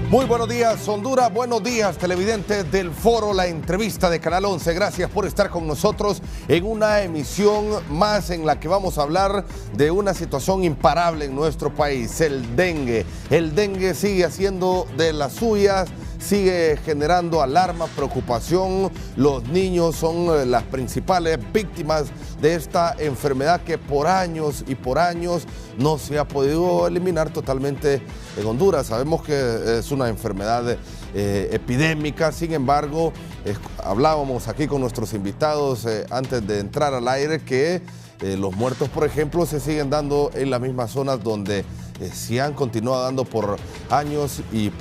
Muy buenos días, Honduras. Buenos días, televidentes del Foro La Entrevista de Canal 11. Gracias por estar con nosotros en una emisión más en la que vamos a hablar de una situación imparable en nuestro país, el dengue. El dengue sigue haciendo de las suyas, sigue generando alarma, preocupación. Los niños son las principales víctimas de esta enfermedad que por años y por años no se ha podido eliminar totalmente en Honduras. Sabemos que es una enfermedad epidémica, sin embargo, hablábamos aquí con nuestros invitados antes de entrar al aire que los muertos, por ejemplo, se siguen dando en las mismas zonas donde se han continuado dando por años y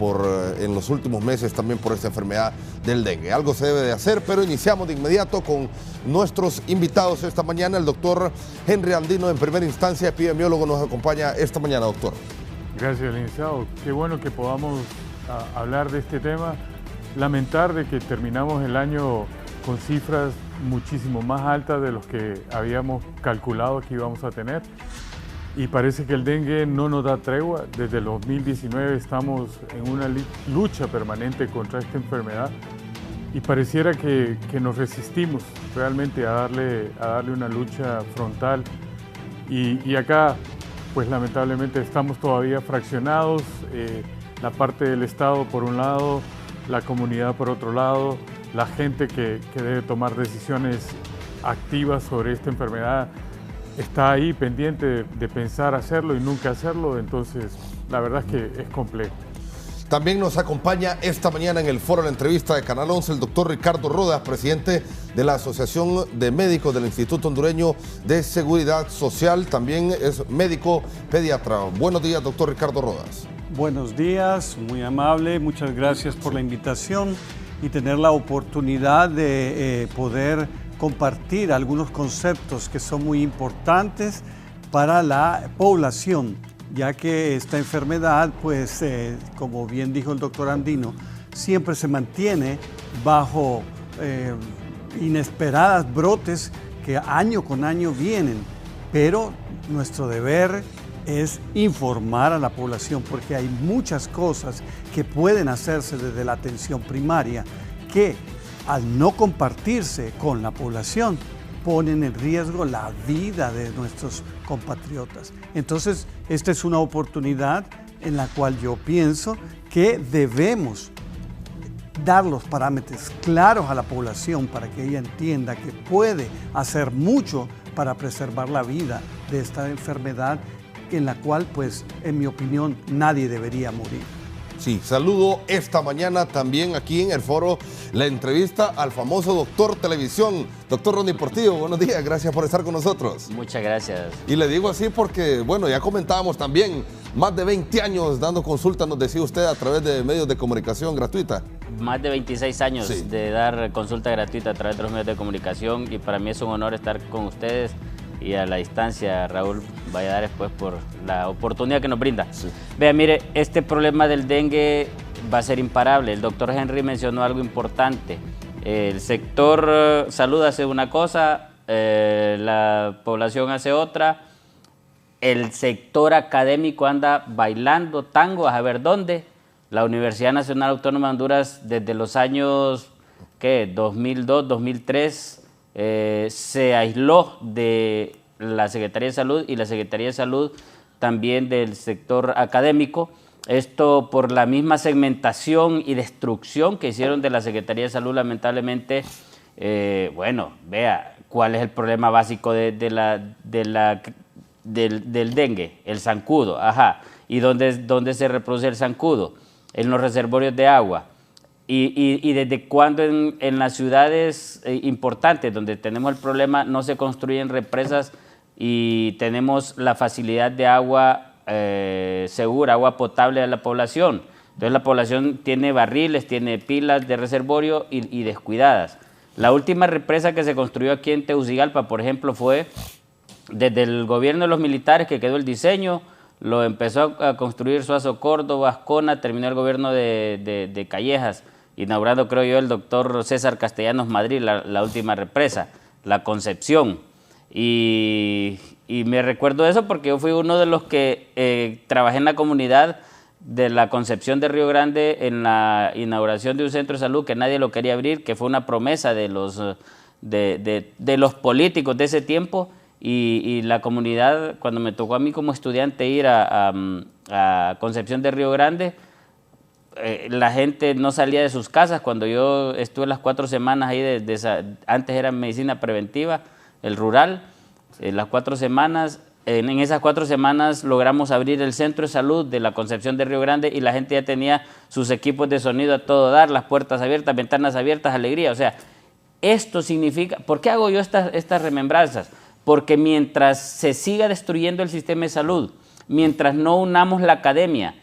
en los últimos meses también por esta enfermedad del dengue. Algo se debe de hacer, pero iniciamos de inmediato con nuestros invitados esta mañana. El doctor Henry Andino, en primera instancia, epidemiólogo, nos acompaña esta mañana, doctor. Gracias, licenciado. Qué bueno que podamos hablar de este tema. Lamentar de que terminamos el año con cifras muchísimo más altas de los que habíamos calculado que íbamos a tener. Y parece que el dengue no nos da tregua. Desde el 2019 estamos en una lucha permanente contra esta enfermedad y pareciera que nos resistimos realmente a darle una lucha frontal. Y acá, pues lamentablemente estamos todavía fraccionados, la parte del Estado por un lado, la comunidad por otro lado, la gente que debe tomar decisiones activas sobre esta enfermedad está ahí pendiente de pensar hacerlo y nunca hacerlo, entonces la verdad es que es complejo. También nos acompaña esta mañana en el Foro La Entrevista de Canal 11 el doctor Ricardo Rodas, presidente de la Asociación de Médicos del Instituto Hondureño de Seguridad Social. También es médico pediatra. Buenos días, doctor Ricardo Rodas. Buenos días, muy amable. Muchas gracias por la invitación y tener la oportunidad de poder compartir algunos conceptos que son muy importantes para la población, ya que esta enfermedad, pues, como bien dijo el doctor Andino, siempre se mantiene bajo inesperadas brotes que año con año vienen, pero nuestro deber es informar a la población porque hay muchas cosas que pueden hacerse desde la atención primaria que al no compartirse con la población ponen en riesgo la vida de nuestros compatriotas. Entonces, esta es una oportunidad en la cual yo pienso que debemos dar los parámetros claros a la población para que ella entienda que puede hacer mucho para preservar la vida de esta enfermedad en la cual, pues, en mi opinión, nadie debería morir. Sí, saludo esta mañana también aquí en el Foro La Entrevista al famoso doctor Televisión, doctor Ronnie Portillo. Buenos días, gracias por estar con nosotros. Muchas gracias. Y le digo así porque, bueno, ya comentábamos también, más de 20 años dando consultas, nos decía usted, a través de medios de comunicación gratuita. Más de 26 años de dar consulta gratuita a través de los medios de comunicación y para mí es un honor estar con ustedes y a la distancia, Raúl Valladares, pues, por la oportunidad que nos brinda. Sí. Vea, mire, este problema del dengue va a ser imparable. El doctor Henry mencionó algo importante. El sector salud hace una cosa, la población hace otra. El sector académico anda bailando tango, a ver dónde. La Universidad Nacional Autónoma de Honduras, desde los años 2002, 2003, se aisló de la Secretaría de Salud y la Secretaría de Salud también del sector académico. Esto por la misma segmentación y destrucción que hicieron de la Secretaría de Salud, lamentablemente. Bueno, vea, ¿cuál es el problema básico del dengue? El zancudo, ajá. ¿Y dónde se reproduce el zancudo? En los reservorios de agua. Y desde cuándo en las ciudades importantes donde tenemos el problema no se construyen represas y tenemos la facilidad de agua segura, agua potable a la población. Entonces la población tiene barriles, tiene pilas de reservorio y descuidadas. La última represa que se construyó aquí en Tegucigalpa, por ejemplo, fue desde el gobierno de los militares que quedó el diseño, lo empezó a construir Suazo Córdoba, Ascona, terminó el gobierno de Callejas, inaugurando, creo yo, el doctor César Castellanos Madrid, la última represa, la Concepción. Y me recuerdo eso porque yo fui uno de los que trabajé en la comunidad de la Concepción de Río Grande en la inauguración de un centro de salud que nadie lo quería abrir, que fue una promesa de los políticos de ese tiempo, y la comunidad, cuando me tocó a mí como estudiante ir a Concepción de Río Grande, la gente no salía de sus casas. Cuando yo estuve las 4 semanas ahí, antes era medicina preventiva, el rural, las 4 semanas, en esas 4 semanas logramos abrir el centro de salud de la Concepción de Río Grande y la gente ya tenía sus equipos de sonido a todo dar, las puertas abiertas, ventanas abiertas, alegría. O sea, esto significa, ¿por qué hago yo estas remembranzas? Porque mientras se siga destruyendo el sistema de salud, mientras no unamos la academia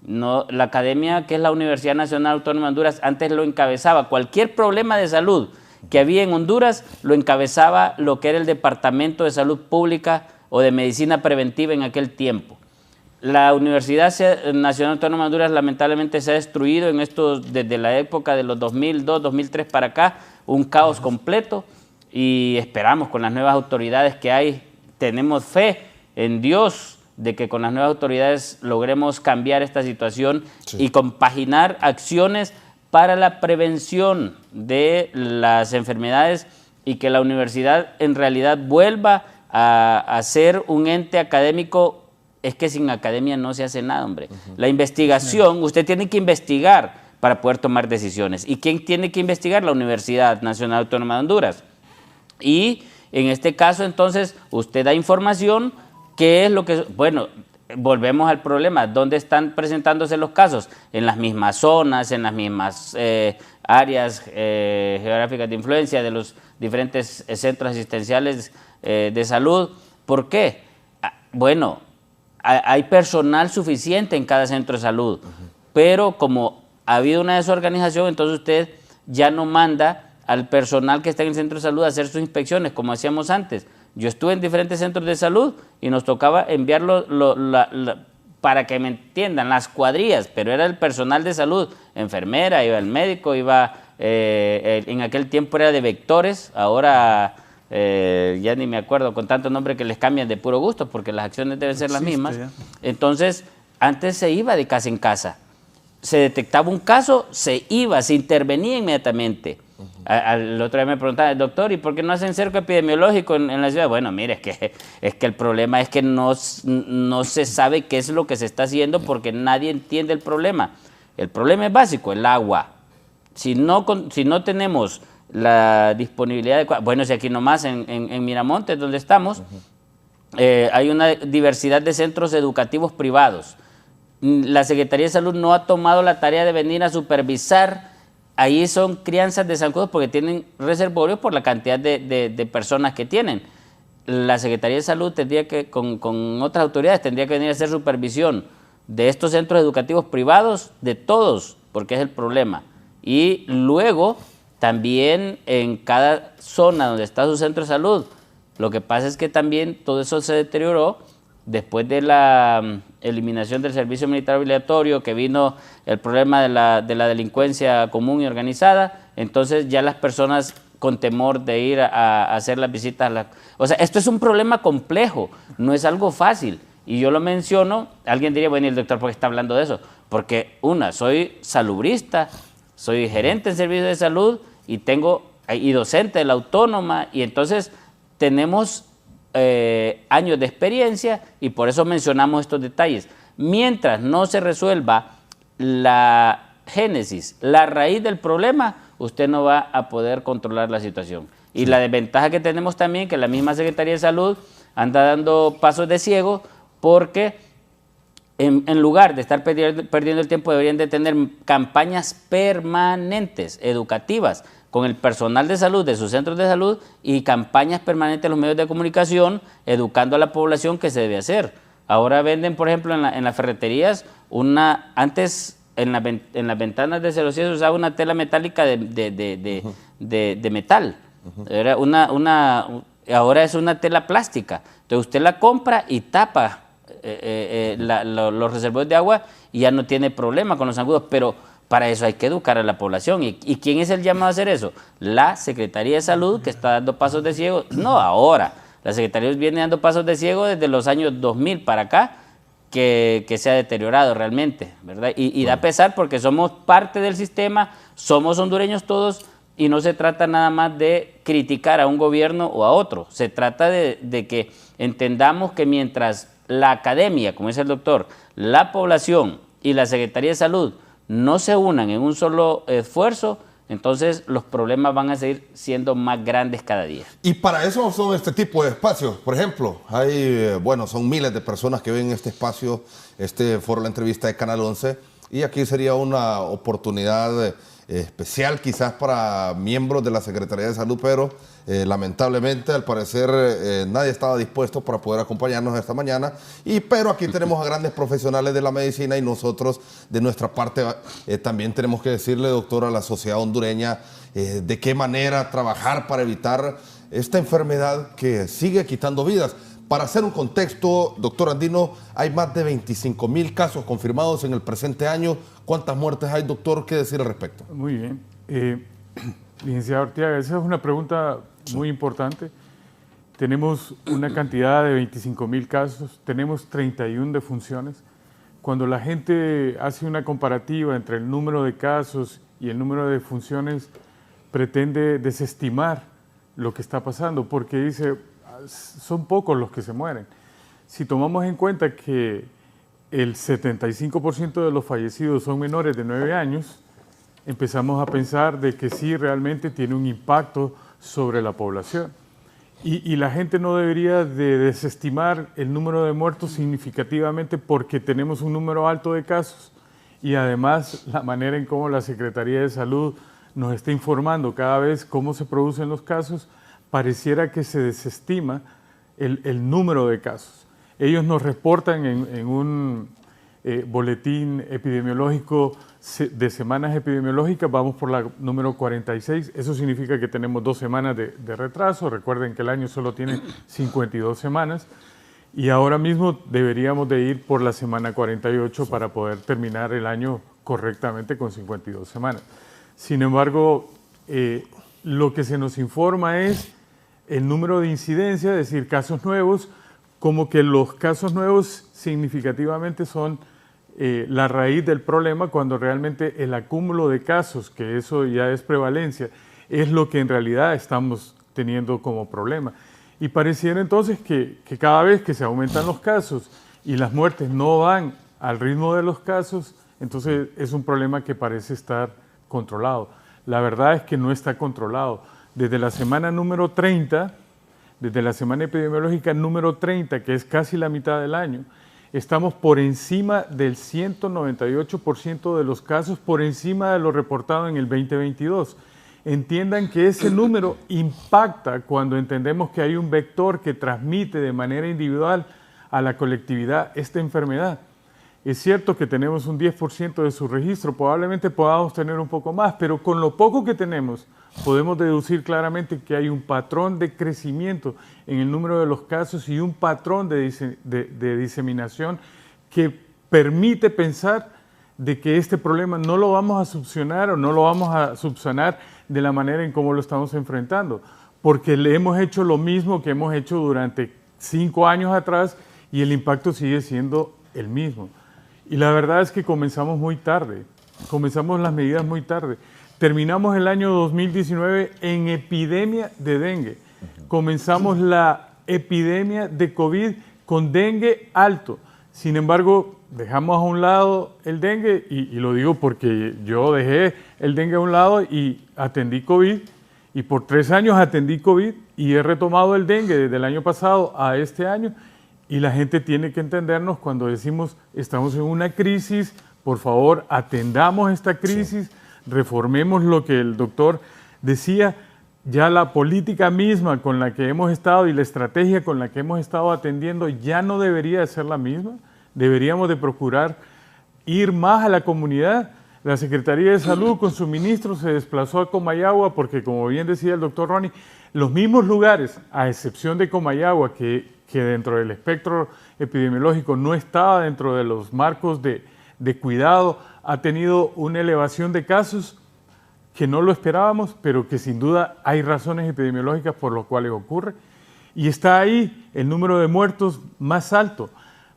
que es la Universidad Nacional Autónoma de Honduras, antes lo encabezaba, cualquier problema de salud que había en Honduras lo encabezaba lo que era el Departamento de Salud Pública o de Medicina Preventiva en aquel tiempo. La Universidad Nacional Autónoma de Honduras lamentablemente se ha destruido en esto desde la época de los 2002, 2003 para acá, un caos completo, y esperamos con las nuevas autoridades que hay, tenemos fe en Dios de que con las nuevas autoridades logremos cambiar esta situación y compaginar acciones para la prevención de las enfermedades y que la universidad en realidad vuelva a ser un ente académico. Es que sin academia no se hace nada, hombre. La investigación, usted tiene que investigar para poder tomar decisiones. ¿Y quién tiene que investigar? La Universidad Nacional Autónoma de Honduras. Y en este caso, entonces, usted da información. ¿Qué es lo que...? Bueno, volvemos al problema. ¿Dónde están presentándose los casos? En las mismas zonas, en las mismas áreas geográficas de influencia de los diferentes centros asistenciales de salud. ¿Por qué? Bueno, hay personal suficiente en cada centro de salud, pero como ha habido una desorganización, entonces usted ya no manda al personal que está en el centro de salud a hacer sus inspecciones, como hacíamos antes. Yo estuve en diferentes centros de salud y nos tocaba enviarlo, para que me entiendan, las cuadrillas, pero era el personal de salud, enfermera, iba el médico, iba, en aquel tiempo era de vectores, ahora ya ni me acuerdo, con tanto nombre que les cambian de puro gusto, porque las acciones deben ser las mismas. Entonces, antes se iba de casa en casa, se detectaba un caso, se iba, se intervenía inmediatamente. El otro día me preguntaba, doctor, ¿y por qué no hacen cerco epidemiológico en la ciudad? Bueno, mire, es que el problema es que no se sabe qué es lo que se está haciendo porque nadie entiende el problema. El problema es básico, el agua. Si no tenemos la disponibilidad de... Bueno, si aquí nomás en Miramontes, donde estamos, hay una diversidad de centros educativos privados. La Secretaría de Salud no ha tomado la tarea de venir a supervisar. Ahí son crianzas de zancudos porque tienen reservorios por la cantidad de personas que tienen. La Secretaría de Salud tendría que, con otras autoridades, tendría que venir a hacer supervisión de estos centros educativos privados, de todos, porque es el problema. Y luego, también en cada zona donde está su centro de salud, lo que pasa es que también todo eso se deterioró después de la eliminación del servicio militar obligatorio, que vino el problema de la delincuencia común y organizada. Entonces ya las personas con temor de ir a hacer las visitas o sea, esto es un problema complejo, no es algo fácil. Y yo lo menciono, alguien diría, bueno, ¿y el doctor por qué está hablando de eso? Porque soy salubrista, soy gerente en servicios de salud y docente de la Autónoma, y entonces tenemos años de experiencia y por eso mencionamos estos detalles. Mientras no se resuelva la génesis, la raíz del problema, usted no va a poder controlar la situación. Y la desventaja que tenemos también, que la misma Secretaría de Salud anda dando pasos de ciego, porque en lugar de estar perdiendo el tiempo, deberían de tener campañas permanentes, educativas, con el personal de salud de sus centros de salud y campañas permanentes en los medios de comunicación, educando a la población que se debe hacer. Ahora venden, por ejemplo, en las ferreterías, antes en las ventanas de celosías se usaba una tela metálica de metal. Era ahora es una tela plástica. Entonces usted la compra y tapa los reservorios de agua y ya no tiene problema con los zancudos, pero para eso hay que educar a la población. ¿Y quién es el llamado a hacer eso? La Secretaría de Salud, que está dando pasos de ciego. No ahora. La Secretaría viene dando pasos de ciego desde los años 2000 para acá, que se ha deteriorado realmente, ¿verdad? Y da pesar porque somos parte del sistema, somos hondureños todos, y no se trata nada más de criticar a un gobierno o a otro, se trata de que entendamos que mientras la academia, como dice el doctor, la población y la Secretaría de Salud no se unan en un solo esfuerzo, entonces los problemas van a seguir siendo más grandes cada día. Y para eso son este tipo de espacios. Por ejemplo, son miles de personas que ven este espacio, este foro, la entrevista de Canal 11, y aquí sería una oportunidad especial quizás para miembros de la Secretaría de Salud, pero lamentablemente al parecer nadie estaba dispuesto para poder acompañarnos esta mañana, pero aquí tenemos a grandes profesionales de la medicina y nosotros de nuestra parte también tenemos que decirle, doctor, a la sociedad hondureña de qué manera trabajar para evitar esta enfermedad que sigue quitando vidas. Para hacer un contexto, doctor Andino, hay más de 25,000 casos confirmados en el presente año. ¿Cuántas muertes hay, doctor? ¿Qué decir al respecto? Muy bien. Licenciado Arteaga, esa es una pregunta muy importante. Tenemos una cantidad de 25,000 casos, tenemos 31 defunciones. Cuando la gente hace una comparativa entre el número de casos y el número de defunciones, pretende desestimar lo que está pasando, porque dice, son pocos los que se mueren. Si tomamos en cuenta que el 75% de los fallecidos son menores de 9 años, empezamos a pensar de que sí realmente tiene un impacto sobre la población. Y la gente no debería de desestimar el número de muertos significativamente porque tenemos un número alto de casos y además la manera en cómo la Secretaría de Salud nos está informando cada vez cómo se producen los casos, pareciera que se desestima el número de casos. Ellos nos reportan en un boletín epidemiológico de semanas epidemiológicas, vamos por la número 46, eso significa que tenemos 2 semanas de retraso, recuerden que el año solo tiene 52 semanas, y ahora mismo deberíamos de ir por la semana 48 para poder terminar el año correctamente con 52 semanas. Sin embargo, lo que se nos informa es el número de incidencia, es decir, casos nuevos, como que los casos nuevos significativamente son la raíz del problema, cuando realmente el acúmulo de casos, que eso ya es prevalencia, es lo que en realidad estamos teniendo como problema. Y pareciera entonces que cada vez que se aumentan los casos y las muertes no van al ritmo de los casos, entonces es un problema que parece estar controlado. La verdad es que no está controlado. Desde la semana número 30, desde la semana epidemiológica número 30, que es casi la mitad del año, estamos por encima del 198% de los casos, por encima de lo reportado en el 2022. Entiendan que ese número impacta cuando entendemos que hay un vector que transmite de manera individual a la colectividad esta enfermedad. Es cierto que tenemos un 10% de su registro, probablemente podamos tener un poco más, pero con lo poco que tenemos podemos deducir claramente que hay un patrón de crecimiento en el número de los casos y un patrón de diseminación que permite pensar de que este problema no lo vamos a subsanar o no lo vamos a subsanar de la manera en cómo lo estamos enfrentando, porque le hemos hecho lo mismo que hemos hecho durante 5 años atrás y el impacto sigue siendo el mismo. Y la verdad es que comenzamos muy tarde, comenzamos las medidas muy tarde. Terminamos el año 2019 en epidemia de dengue. Comenzamos la epidemia de COVID con dengue alto. Sin embargo, dejamos a un lado el dengue, y lo digo porque yo dejé el dengue a un lado y atendí COVID, y por 3 años atendí COVID y he retomado el dengue desde el año pasado a este año, y la gente tiene que entendernos cuando decimos estamos en una crisis, por favor atendamos esta crisis, reformemos lo que el doctor decía, ya la política misma con la que hemos estado y la estrategia con la que hemos estado atendiendo ya no debería de ser la misma, deberíamos de procurar ir más a la comunidad. La Secretaría de Salud con su ministro se desplazó a Comayagua porque, como bien decía el doctor Ronnie, los mismos lugares, a excepción de Comayagua, que dentro del espectro epidemiológico no estaba dentro de los marcos de cuidado, ha tenido una elevación de casos que no lo esperábamos, pero que sin duda hay razones epidemiológicas por las cuales ocurre. Y está ahí el número de muertos más alto.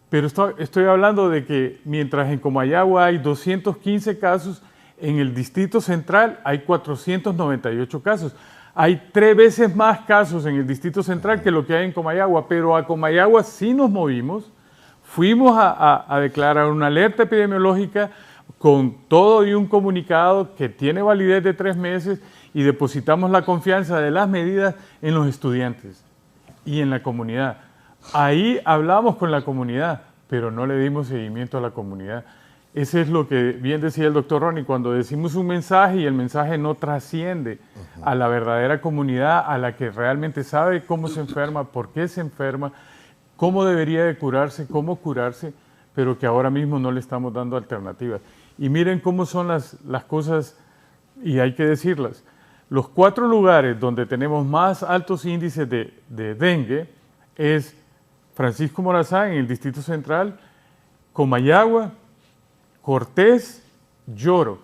Pero estoy hablando de que mientras en Comayagua hay 215 casos, en el Distrito Central hay 498 casos. Hay 3 veces más casos en el Distrito Central que lo que hay en Comayagua, pero a Comayagua sí nos movimos, fuimos a declarar una alerta epidemiológica con todo y un comunicado que tiene validez de 3 meses y depositamos la confianza de las medidas en los estudiantes y en la comunidad. Ahí hablamos con la comunidad, pero no le dimos seguimiento a la comunidad. Ese es lo que bien decía el doctor Ronnie, cuando decimos un mensaje y el mensaje no trasciende a la verdadera comunidad, a la que realmente sabe cómo se enferma, por qué se enferma, cómo debería de curarse, cómo curarse, pero que ahora mismo no le estamos dando alternativas. Y miren cómo son las cosas, y hay que decirlas. Los 4 lugares donde tenemos más altos índices de dengue es Francisco Morazán en el Distrito Central, Comayagua, Cortés, Lloro.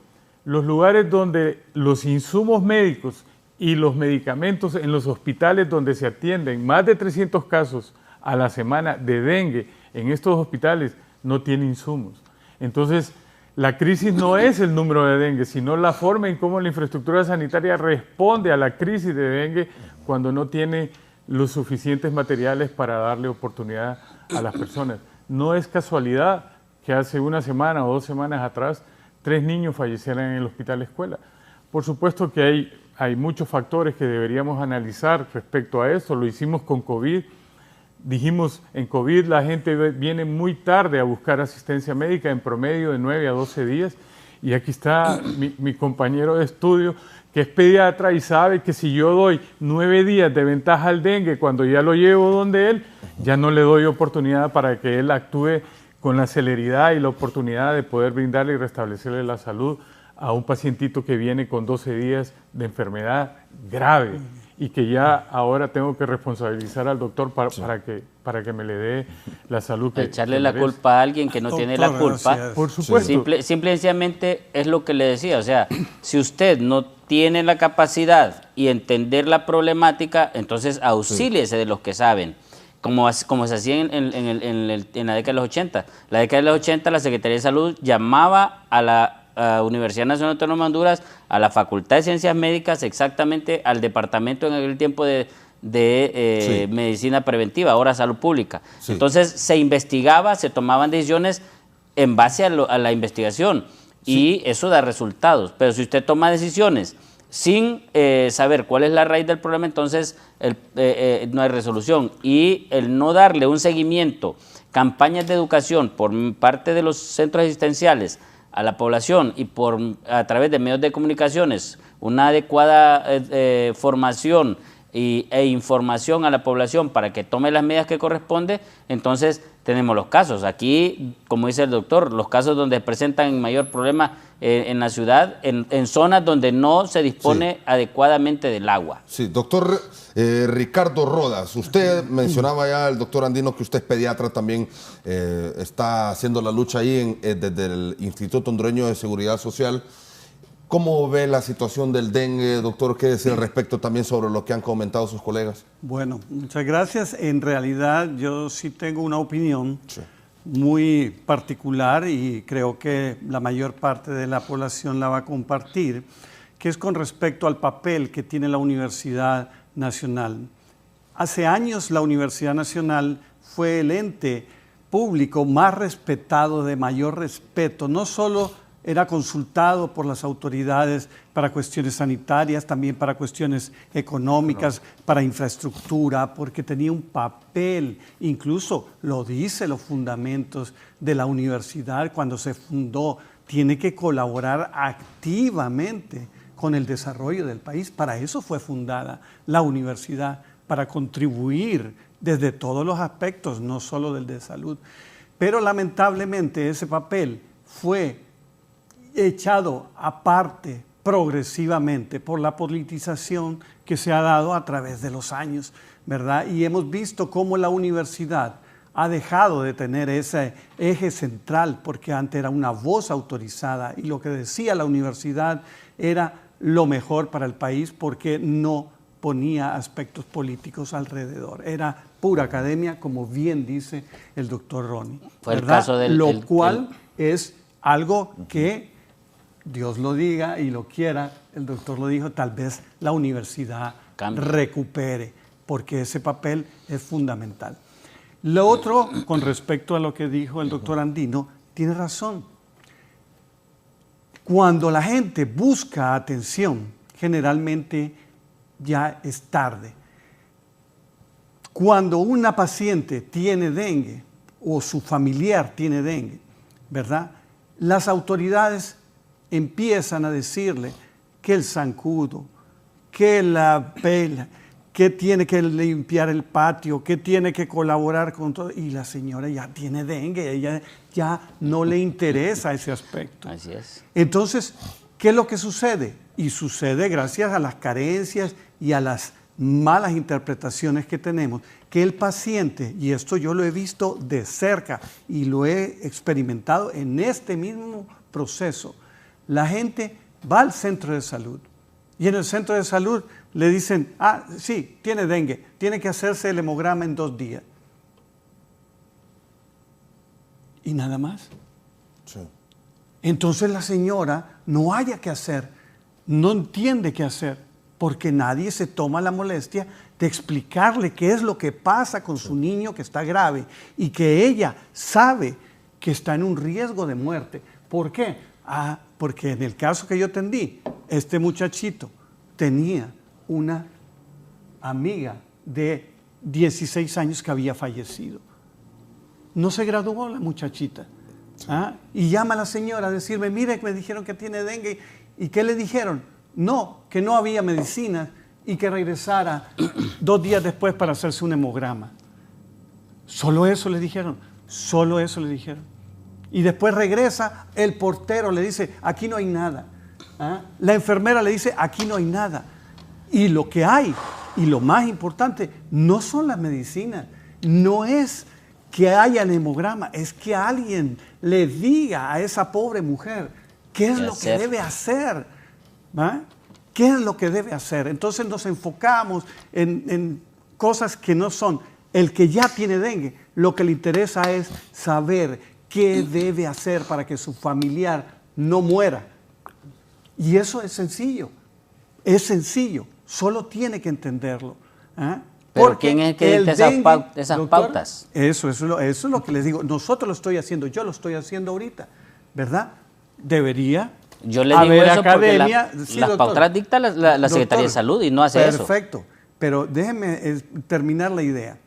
Los lugares donde los insumos médicos y los medicamentos en los hospitales donde se atienden más de 300 casos a la semana de dengue en estos hospitales no tienen insumos. Entonces, la crisis no es el número de dengue, sino la forma en cómo la infraestructura sanitaria responde a la crisis de dengue cuando no tiene los suficientes materiales para darle oportunidad a las personas. No es casualidad que hace 1 semana o 2 semanas atrás 3 niños fallecieran en el hospital escuela. Por supuesto que hay muchos factores que deberíamos analizar respecto a esto. Lo hicimos con COVID. Dijimos, en COVID la gente viene muy tarde a buscar asistencia médica, en promedio de 9 a 12 días. Y aquí está mi compañero de estudio, que es pediatra y sabe que si yo doy 9 días de ventaja al dengue, cuando ya lo llevo donde él, ya no le doy oportunidad para que él actúe con la celeridad y la oportunidad de poder brindarle y restablecerle la salud a un pacientito que viene con 12 días de enfermedad grave y que ya ahora tengo que responsabilizar al doctor para que me le dé la salud que echarle la culpa a alguien que no tiene la culpa. Por supuesto. Simple y sencillamente es lo que le decía, o sea, si usted no tiene la capacidad y entender la problemática, entonces auxíliese de los que saben. Como se hacía en la década de los 80. La década de los 80 la Secretaría de Salud llamaba a la Universidad Nacional Autónoma de Honduras, a la Facultad de Ciencias Médicas, exactamente al departamento en aquel tiempo de Medicina Preventiva, ahora Salud Pública. Sí. Entonces se investigaba, se tomaban decisiones en base a la investigación y eso da resultados. Pero si usted toma decisiones sin saber cuál es la raíz del problema, entonces no hay resolución. Y el no darle un seguimiento, campañas de educación por parte de los centros asistenciales a la población y a través de medios de comunicaciones, una adecuada formación e información a la población para que tome las medidas que corresponde, entonces tenemos los casos. Aquí, como dice el doctor, los casos donde presentan mayor problema en la ciudad, en zonas donde no se dispone adecuadamente del agua. Sí, doctor Ricardo Rodas, usted mencionaba ya al doctor Andino que usted es pediatra también, está haciendo la lucha ahí desde el Instituto Hondureño de Seguridad Social. ¿Cómo ve la situación del dengue, doctor? ¿Qué decir al respecto también sobre lo que han comentado sus colegas? Bueno, muchas gracias. En realidad yo sí tengo una opinión muy particular y creo que la mayor parte de la población la va a compartir, que es con respecto al papel que tiene la Universidad Nacional. Hace años la Universidad Nacional fue el ente público más respetado, de mayor respeto, no solo era consultado por las autoridades para cuestiones sanitarias, también para cuestiones económicas, para infraestructura, porque tenía un papel, incluso lo dice los fundamentos de la universidad cuando se fundó, tiene que colaborar activamente con el desarrollo del país. Para eso fue fundada la universidad, para contribuir desde todos los aspectos, no solo del de salud. Pero lamentablemente ese papel fue echado aparte progresivamente por la politización que se ha dado a través de los años, ¿verdad? Y hemos visto cómo la universidad ha dejado de tener ese eje central, porque antes era una voz autorizada y lo que decía la universidad era lo mejor para el país, porque no ponía aspectos políticos alrededor. Era pura academia, como bien dice el doctor Ronnie. Fue el caso del... Lo cual es algo que, Dios lo diga y lo quiera, el doctor lo dijo, tal vez la universidad recupere, porque ese papel es fundamental. Lo otro, con respecto a lo que dijo el doctor Andino, tiene razón. Cuando la gente busca atención, generalmente ya es tarde. Cuando una paciente tiene dengue o su familiar tiene dengue, ¿verdad? Las autoridades empiezan a decirle que el zancudo, que la pela, que tiene que limpiar el patio, que tiene que colaborar con todo. Y la señora ya tiene dengue, ella ya no le interesa ese aspecto. Así es. Entonces, ¿qué es lo que sucede? Y sucede gracias a las carencias y a las malas interpretaciones que tenemos, que el paciente, y esto yo lo he visto de cerca y lo he experimentado en este mismo proceso, la gente va al centro de salud y en el centro de salud le dicen, ah, sí, tiene dengue, tiene que hacerse el hemograma en 2 días. Y nada más. Sí. Entonces la señora no haya qué hacer, no entiende qué hacer, porque nadie se toma la molestia de explicarle qué es lo que pasa con su niño que está grave y que ella sabe que está en un riesgo de muerte. ¿Por qué? Ah, porque en el caso que yo atendí, este muchachito tenía una amiga de 16 años que había fallecido. No se graduó la muchachita. ¿Ah? Y llama a la señora a decirme, mire, me dijeron que tiene dengue. ¿Y qué le dijeron? No, que no había medicina y que regresara 2 días después para hacerse un hemograma. Solo eso le dijeron, solo eso le dijeron. Y después regresa, el portero le dice, aquí no hay nada. ¿Ah? La enfermera le dice, aquí no hay nada. Y lo que hay, y lo más importante, no son las medicinas, no es que haya el hemograma, es que alguien le diga a esa pobre mujer qué es lo que debe hacer. ¿Va? ¿Qué es lo que debe hacer? Entonces nos enfocamos en cosas que no son. El que ya tiene dengue, lo que le interesa es saber qué debe hacer para que su familiar no muera. Y eso es sencillo, solo tiene que entenderlo. ¿Ah? Pero porque ¿quién es el que dicta esas pautas? Eso es lo que les digo. Nosotros lo estoy haciendo, yo lo estoy haciendo ahorita, ¿verdad? Debería yo le digo eso academia, porque las pautas las dicta la Secretaría de Salud y no hace eso. Perfecto, pero déjeme terminar la idea.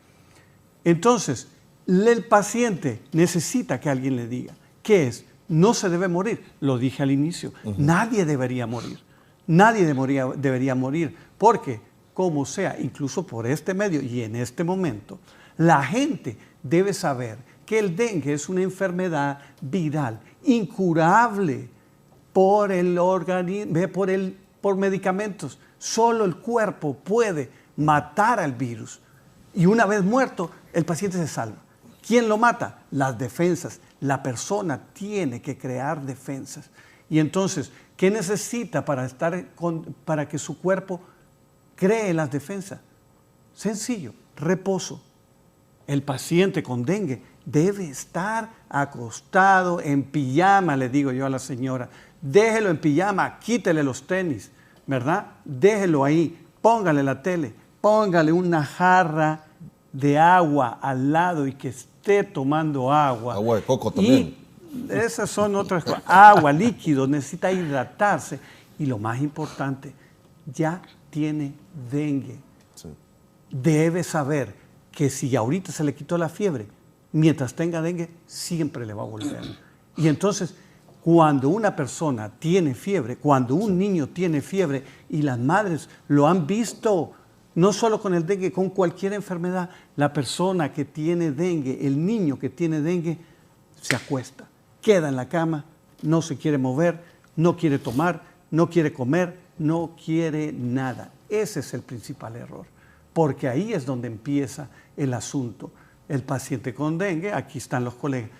Entonces, el paciente necesita que alguien le diga, ¿qué es? No se debe morir, lo dije al inicio, nadie debería morir, debería morir, porque como sea, incluso por este medio y en este momento, la gente debe saber que el dengue es una enfermedad viral, incurable por el organismo, por medicamentos. Solo el cuerpo puede matar al virus. Y una vez muerto, el paciente se salva. ¿Quién lo mata? Las defensas. La persona tiene que crear defensas. Y entonces, ¿qué necesita para que su cuerpo cree las defensas? Sencillo, reposo. El paciente con dengue debe estar acostado en pijama, le digo yo a la señora. Déjelo en pijama, quítele los tenis, ¿verdad? Déjelo ahí, póngale la tele, póngale una jarra de agua al lado y que esté tomando agua. Agua de coco también. Y esas son otras cosas. Agua, líquido, necesita hidratarse. Y lo más importante, ya tiene dengue. Sí. Debe saber que si ahorita se le quitó la fiebre, mientras tenga dengue, siempre le va a volver. Y entonces, cuando una persona tiene fiebre, cuando un niño tiene fiebre, y las madres lo han visto, no solo con el dengue, con cualquier enfermedad, la persona que tiene dengue, el niño que tiene dengue, se acuesta, queda en la cama, no se quiere mover, no quiere tomar, no quiere comer, no quiere nada. Ese es el principal error, porque ahí es donde empieza el asunto. El paciente con dengue, aquí están los colegas,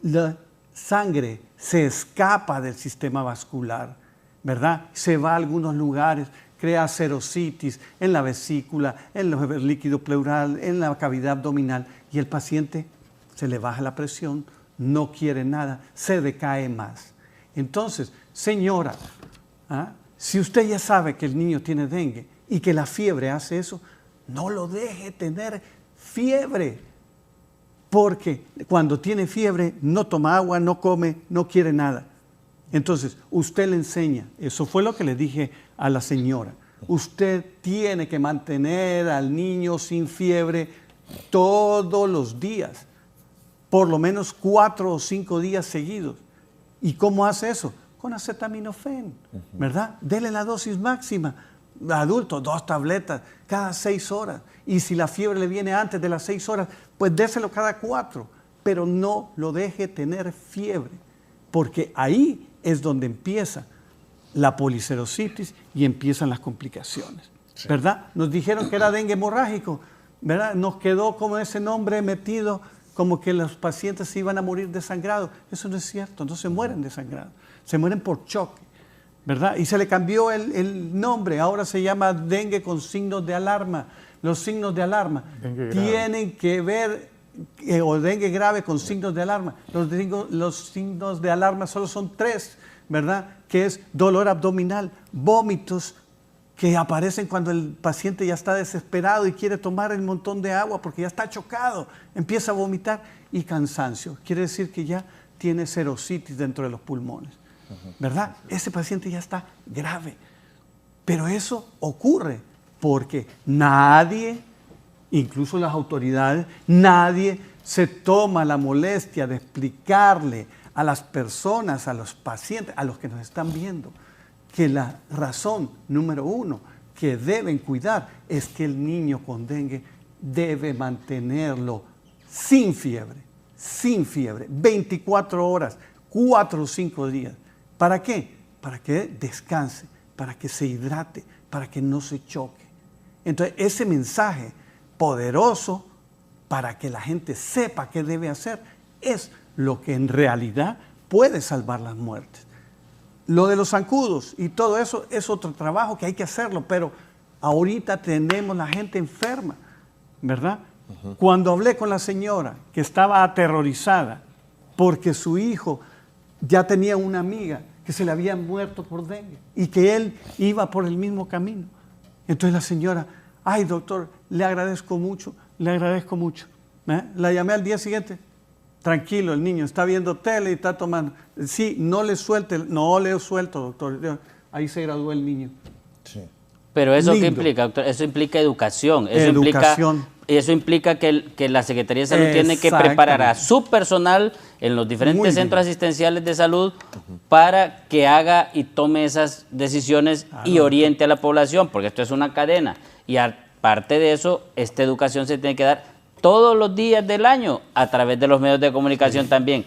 la sangre se escapa del sistema vascular, ¿verdad? Se va a algunos lugares crea serositis en la vesícula, en el líquido pleural, en la cavidad abdominal, y el paciente se le baja la presión, no quiere nada, se decae más. Entonces, señora, si usted ya sabe que el niño tiene dengue y que la fiebre hace eso, no lo deje tener fiebre, porque cuando tiene fiebre no toma agua, no come, no quiere nada. Entonces, usted le enseña, eso fue lo que le dije a la señora, usted tiene que mantener al niño sin fiebre todos los días, por lo menos 4 o 5 días seguidos. ¿Y cómo hace eso? Con acetaminofén, ¿verdad? Dele la dosis máxima. Adulto, 2 tabletas cada 6 horas. Y si la fiebre le viene antes de las 6 horas, pues déselo cada 4. Pero no lo deje tener fiebre, porque ahí es donde empieza la policerositis y empiezan las complicaciones, ¿verdad? Nos dijeron que era dengue hemorrágico, ¿verdad? Nos quedó como ese nombre metido, como que los pacientes se iban a morir desangrados. Eso no es cierto, no se mueren desangrados, se mueren por choque, ¿verdad? Y se le cambió el nombre, ahora se llama dengue con signos de alarma. Los signos de alarma tienen que ver, o dengue grave con signos de alarma. Los signos de alarma solo son 3, ¿verdad? Que es dolor abdominal, vómitos que aparecen cuando el paciente ya está desesperado y quiere tomar un montón de agua porque ya está chocado, empieza a vomitar, y cansancio. Quiere decir que ya tiene serositis dentro de los pulmones, ¿verdad? Ese paciente ya está grave. Pero eso ocurre porque nadie, incluso las autoridades, nadie se toma la molestia de explicarle a las personas, a los pacientes, a los que nos están viendo, que la razón número 1 que deben cuidar es que el niño con dengue debe mantenerlo sin fiebre, 24 horas, 4 o 5 días. ¿Para qué? Para que descanse, para que se hidrate, para que no se choque. Entonces, ese mensaje poderoso para que la gente sepa qué debe hacer es lo que en realidad puede salvar las muertes. Lo de los zancudos y todo eso es otro trabajo que hay que hacerlo, pero ahorita tenemos la gente enferma, ¿verdad? Cuando hablé con la señora que estaba aterrorizada porque su hijo ya tenía una amiga que se le había muerto por dengue y que él iba por el mismo camino. Entonces la señora, ay doctor, le agradezco mucho, le agradezco mucho. La llamé al día siguiente, tranquilo, el niño está viendo tele y está tomando. Sí, no le suelte, no le suelto, doctor. Ahí se graduó el niño. Sí. Pero ¿eso qué implica, doctor? Eso implica educación. Eso implica que la Secretaría de Salud tiene que preparar a su personal en los diferentes centros asistenciales de salud para que haga y tome esas decisiones y oriente a la población, porque esto es una cadena. Y aparte de eso, esta educación se tiene que dar todos los días del año a través de los medios de comunicación también.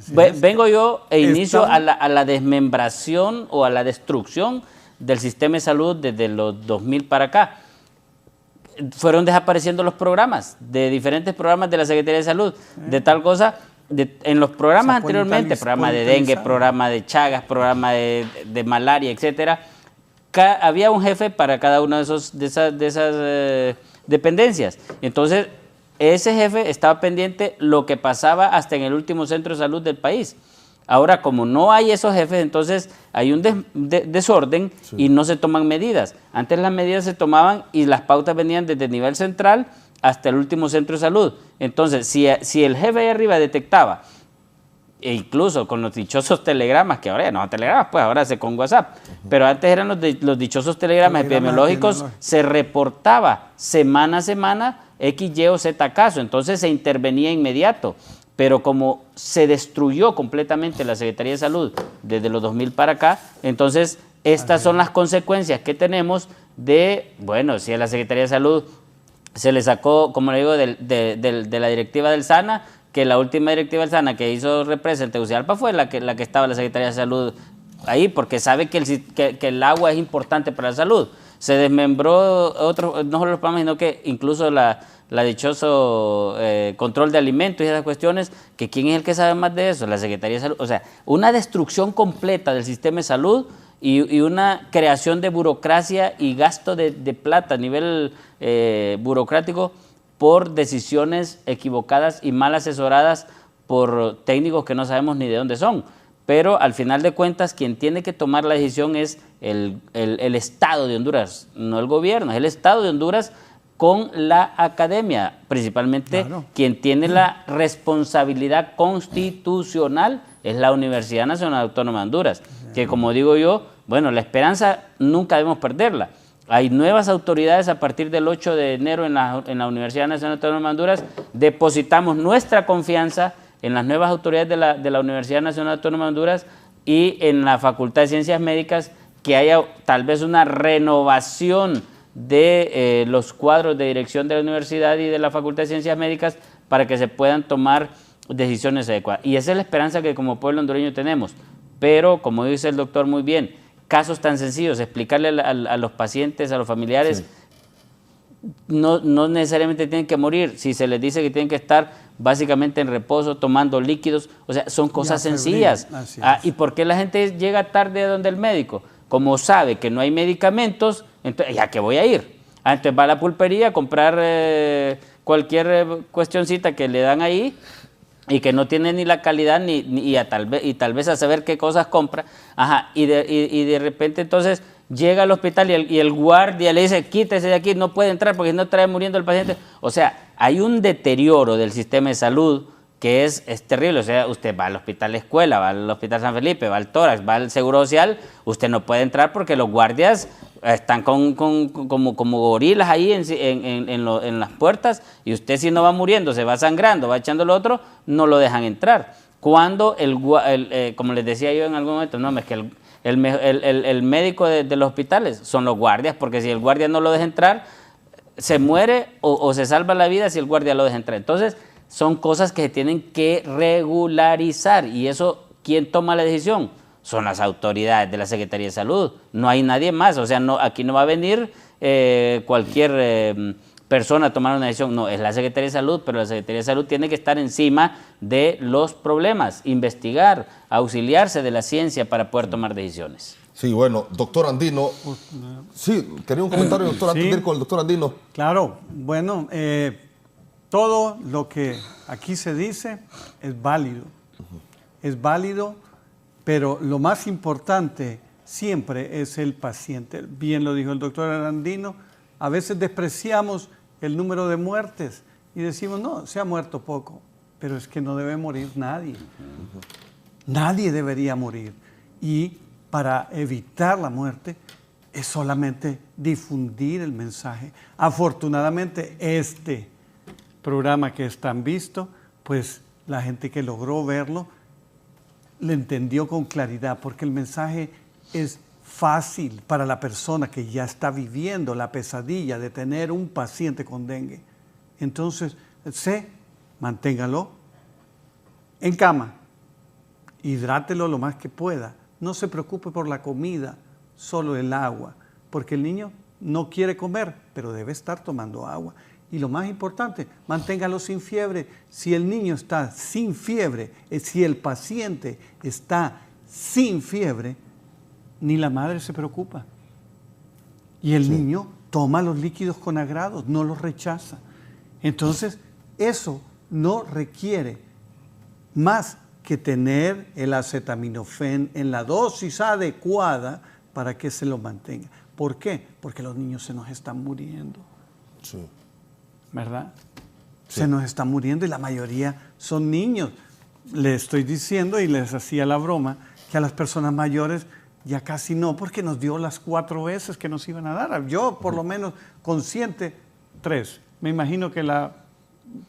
Vengo yo e inicio a la desmembración o a la destrucción del sistema de salud desde los 2000 para acá. Fueron desapareciendo los programas, de diferentes programas de la Secretaría de Salud, de tal cosa, en los programas anteriormente, programa de dengue, programa de Chagas, programa de malaria, etcétera, había un jefe para cada una de esas dependencias. Entonces, ese jefe estaba pendiente lo que pasaba hasta en el último centro de salud del país. Ahora, como no hay esos jefes, entonces hay un desorden y no se toman medidas. Antes las medidas se tomaban y las pautas venían desde el nivel central hasta el último centro de salud. Entonces, si el jefe ahí arriba detectaba, e incluso con los dichosos telegramas, que ahora ya no son telegramas, pues ahora se con WhatsApp, pero antes eran los dichosos telegramas epidemiológicos, se reportaba semana a semana X, Y o Z caso, entonces se intervenía inmediato. Pero como se destruyó completamente la Secretaría de Salud desde los 2000 para acá, entonces estas son las consecuencias que tenemos de, bueno, si a la Secretaría de Salud se le sacó, como le digo, de la directiva del SANA, que la última directiva del SANA que hizo represa en Tegucigalpa fue la que estaba la Secretaría de Salud ahí, porque sabe que el agua es importante para la salud. Se desmembró no solo los programas, sino que incluso la dichoso control de alimentos y esas cuestiones, que ¿quién es el que sabe más de eso? La Secretaría de Salud. O sea, una destrucción completa del sistema de salud y una creación de burocracia y gasto de plata a nivel burocrático por decisiones equivocadas y mal asesoradas por técnicos que no sabemos ni de dónde son. Pero al final de cuentas, quien tiene que tomar la decisión es el Estado de Honduras, no el gobierno, es el Estado de Honduras con la academia, principalmente claro. Quien tiene la responsabilidad constitucional es la Universidad Nacional Autónoma de Honduras, que como digo yo, bueno, la esperanza nunca debemos perderla. Hay nuevas autoridades a partir del 8 de enero en la Universidad Nacional Autónoma de Honduras, depositamos nuestra confianza en las nuevas autoridades de la Universidad Nacional Autónoma de Honduras y en la Facultad de Ciencias Médicas, que haya tal vez una renovación de los cuadros de dirección de la universidad y de la Facultad de Ciencias Médicas para que se puedan tomar decisiones adecuadas. Y esa es la esperanza que como pueblo hondureño tenemos. Pero, como dice el doctor muy bien, casos tan sencillos, explicarle a los pacientes, a los familiares, sí. No necesariamente tienen que morir. Si se les dice que tienen que estar básicamente en reposo, tomando líquidos, o sea, son cosas sencillas. ¿Y por qué la gente llega tarde a donde el médico? Como sabe que no hay medicamentos, entonces, ¿ya qué voy a ir? Entonces va a la pulpería a comprar cualquier cuestioncita que le dan ahí y que no tiene ni la calidad y tal vez a saber qué cosas compra. Y de repente entonces llega al hospital y el guardia le dice, quítese de aquí, no puede entrar porque no trae muriendo el paciente. O sea, hay un deterioro del sistema de salud que es terrible. O sea, usted va al hospital de escuela, va al hospital San Felipe, va al tórax, va al Seguro Social, usted no puede entrar porque los guardias están como gorilas ahí en las puertas, y usted, si no va muriendo, se va sangrando, va echando lo otro, no lo dejan entrar. Cuando como les decía yo en algún momento, no, es que el médico de los hospitales son los guardias, porque si el guardia no lo deja entrar, se muere o se salva la vida si el guardia lo deja entrar. Entonces, son cosas que se tienen que regularizar, y eso, ¿quién toma la decisión? Son las autoridades de la Secretaría de Salud, no hay nadie más. O sea, aquí no va a venir cualquier persona a tomar una decisión, no, es la Secretaría de Salud, pero la Secretaría de Salud tiene que estar encima de los problemas, investigar, auxiliarse de la ciencia para poder tomar decisiones. Sí, bueno, doctor Andino, sí, quería un comentario, doctor, antes de ir con el doctor Andino. Claro, bueno, todo lo que aquí se dice es válido, pero lo más importante siempre es el paciente. Bien lo dijo el doctor Andino, a veces despreciamos el número de muertes y decimos, no, se ha muerto poco, pero es que no debe morir nadie. Nadie debería morir. Y para evitar la muerte es solamente difundir el mensaje. Afortunadamente, este programa que es tan visto, pues la gente que logró verlo le entendió con claridad, porque el mensaje es fácil para la persona que ya está viviendo la pesadilla de tener un paciente con dengue. Entonces, manténgalo en cama, hidrátelo lo más que pueda, no se preocupe por la comida, solo el agua, porque el niño no quiere comer, pero debe estar tomando agua. Y lo más importante, manténgalo sin fiebre. Si el niño está sin fiebre, si el paciente está sin fiebre, ni la madre se preocupa. Y el niño toma los líquidos con agrado, no los rechaza. Entonces, eso no requiere más que tener el acetaminofén en la dosis adecuada para que se lo mantenga. ¿Por qué? Porque los niños se nos están muriendo. Sí. ¿Verdad? Sí. Se nos están muriendo y la mayoría son niños. Les estoy diciendo y les hacía la broma que a las personas mayores ya casi no, porque nos dio las 4 veces que nos iban a dar. Yo, por lo menos, consciente, 3. Me imagino que la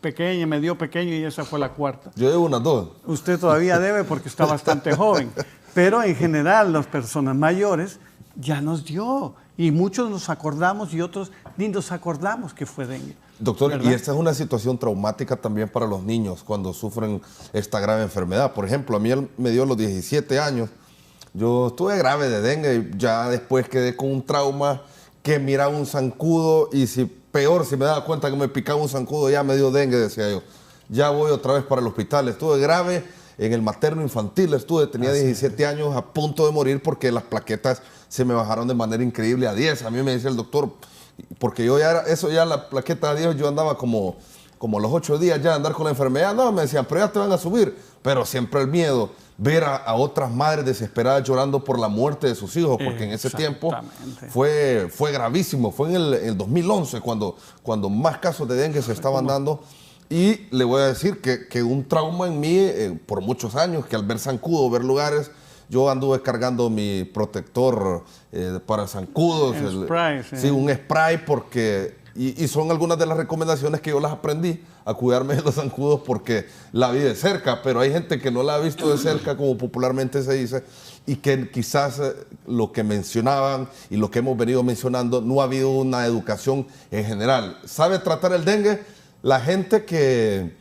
pequeña me dio pequeño y esa fue la 4. Yo debo unas 2. Usted todavía debe porque está bastante joven. Pero en general, las personas mayores ya nos dio. Y muchos nos acordamos y otros ni nos acordamos que fue dengue. Doctor, ¿verdad? Y esta es una situación traumática también para los niños cuando sufren esta grave enfermedad. Por ejemplo, a mí él me dio a los 17 años. Yo estuve grave de dengue y ya después quedé con un trauma que miraba un zancudo y si me daba cuenta que me picaba un zancudo, ya me dio dengue, decía yo. Ya voy otra vez para el hospital. Estuve grave en el materno infantil estuve, tenía 17 años a punto de morir porque las plaquetas se me bajaron de manera increíble a 10. A mí me dice el doctor, porque yo ya la plaqueta a 10, yo andaba como a los 8 días ya andar con la enfermedad. No, me decían, pero ya te van a subir. Pero siempre el miedo, ver a otras madres desesperadas llorando por la muerte de sus hijos, porque en ese tiempo fue gravísimo. Fue en el 2011 cuando más casos de dengue se estaban dando. Y le voy a decir que un trauma en mí por muchos años, que al ver zancudo, ver lugares, yo anduve cargando mi protector para zancudos. Sí, un spray, porque... Y son algunas de las recomendaciones que yo las aprendí a cuidarme de los zancudos porque la vi de cerca, pero hay gente que no la ha visto de cerca, como popularmente se dice, y que quizás lo que mencionaban y lo que hemos venido mencionando, no ha habido una educación en general. ¿Sabe tratar el dengue? La gente que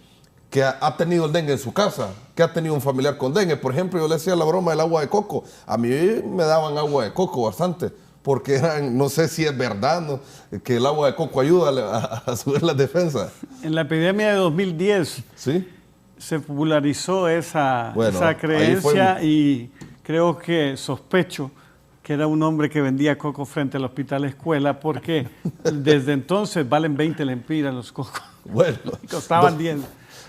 ha tenido el dengue en su casa, que ha tenido un familiar con dengue. Por ejemplo, yo le decía la broma del agua de coco. A mí me daban agua de coco bastante, porque no sé si es verdad, ¿no?, que el agua de coco ayuda a subir las defensas. En la epidemia de 2010 ¿sí?, se popularizó esa creencia y creo que sospecho que era un hombre que vendía coco frente al hospital escuela, porque desde entonces valen 20 lempiras los cocos. Bueno, costaban 10.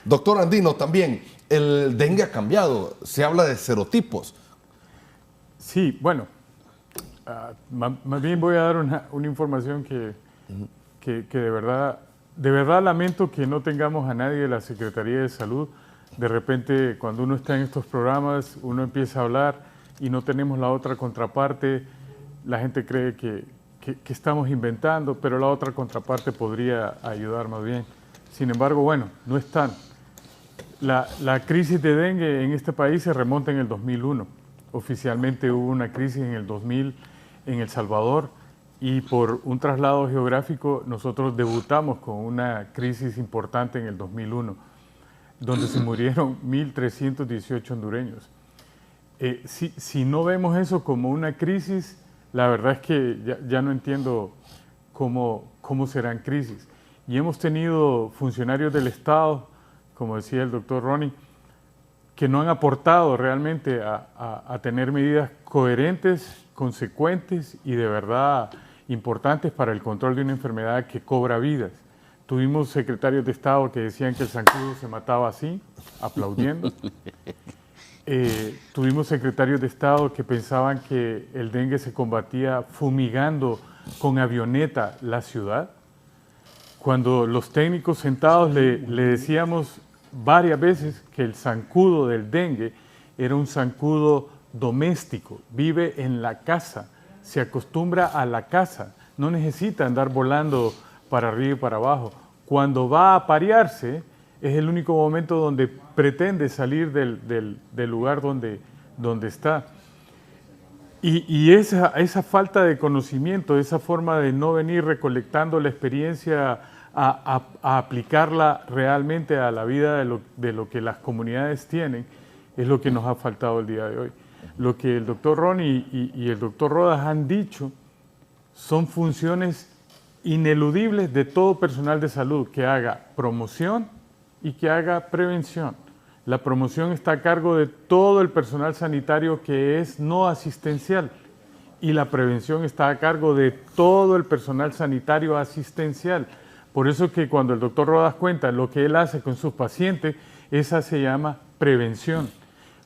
Doctor Andino, también el dengue ha cambiado, se habla de serotipos. Sí, bueno. Más bien voy a dar una información que de verdad lamento que no tengamos a nadie de la Secretaría de Salud. De repente, cuando uno está en estos programas, uno empieza a hablar y no tenemos la otra contraparte. La gente cree que estamos inventando, pero la otra contraparte podría ayudar más bien. Sin embargo, bueno, no están. La crisis de dengue en este país se remonta en el 2001. Oficialmente hubo una crisis en el 2000 en El Salvador, y por un traslado geográfico nosotros debutamos con una crisis importante en el 2001, donde se murieron 1.318 hondureños. Si no vemos eso como una crisis, la verdad es que ya no entiendo cómo serán crisis. Y hemos tenido funcionarios del Estado, como decía el doctor Ronnie, que no han aportado realmente a tener medidas coherentes, consecuentes y de verdad importantes para el control de una enfermedad que cobra vidas. Tuvimos secretarios de Estado que decían que el zancudo se mataba así, aplaudiendo. Tuvimos secretarios de Estado que pensaban que el dengue se combatía fumigando con avioneta la ciudad. Cuando los técnicos sentados le decíamos varias veces que el zancudo del dengue era un zancudo doméstico, vive en la casa, se acostumbra a la casa, no necesita andar volando para arriba y para abajo. Cuando va a aparearse, es el único momento donde pretende salir del lugar donde está. Y esa falta de conocimiento, esa forma de no venir recolectando la experiencia a aplicarla realmente a la vida de lo que las comunidades tienen, es lo que nos ha faltado el día de hoy. Lo que el doctor Ronnie y el doctor Rodas han dicho son funciones ineludibles de todo personal de salud, que haga promoción y que haga prevención. La promoción está a cargo de todo el personal sanitario que es no asistencial, y la prevención está a cargo de todo el personal sanitario asistencial. Por eso que cuando el doctor Rodas cuenta lo que él hace con sus pacientes, esa se llama prevención.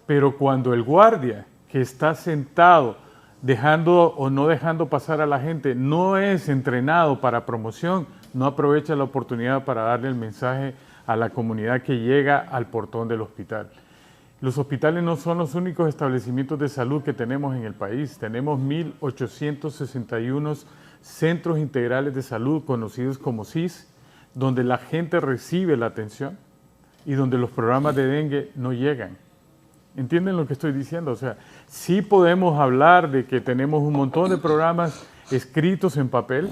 Pero cuando el guardia que está sentado dejando o no dejando pasar a la gente no es entrenado para promoción, no aprovecha la oportunidad para darle el mensaje a la comunidad que llega al portón del hospital. Los hospitales no son los únicos establecimientos de salud que tenemos en el país. Tenemos 1.861 centros integrales de salud, conocidos como CIS, donde la gente recibe la atención y donde los programas de dengue no llegan. ¿Entienden lo que estoy diciendo? O sea, sí podemos hablar de que tenemos un montón de programas escritos en papel,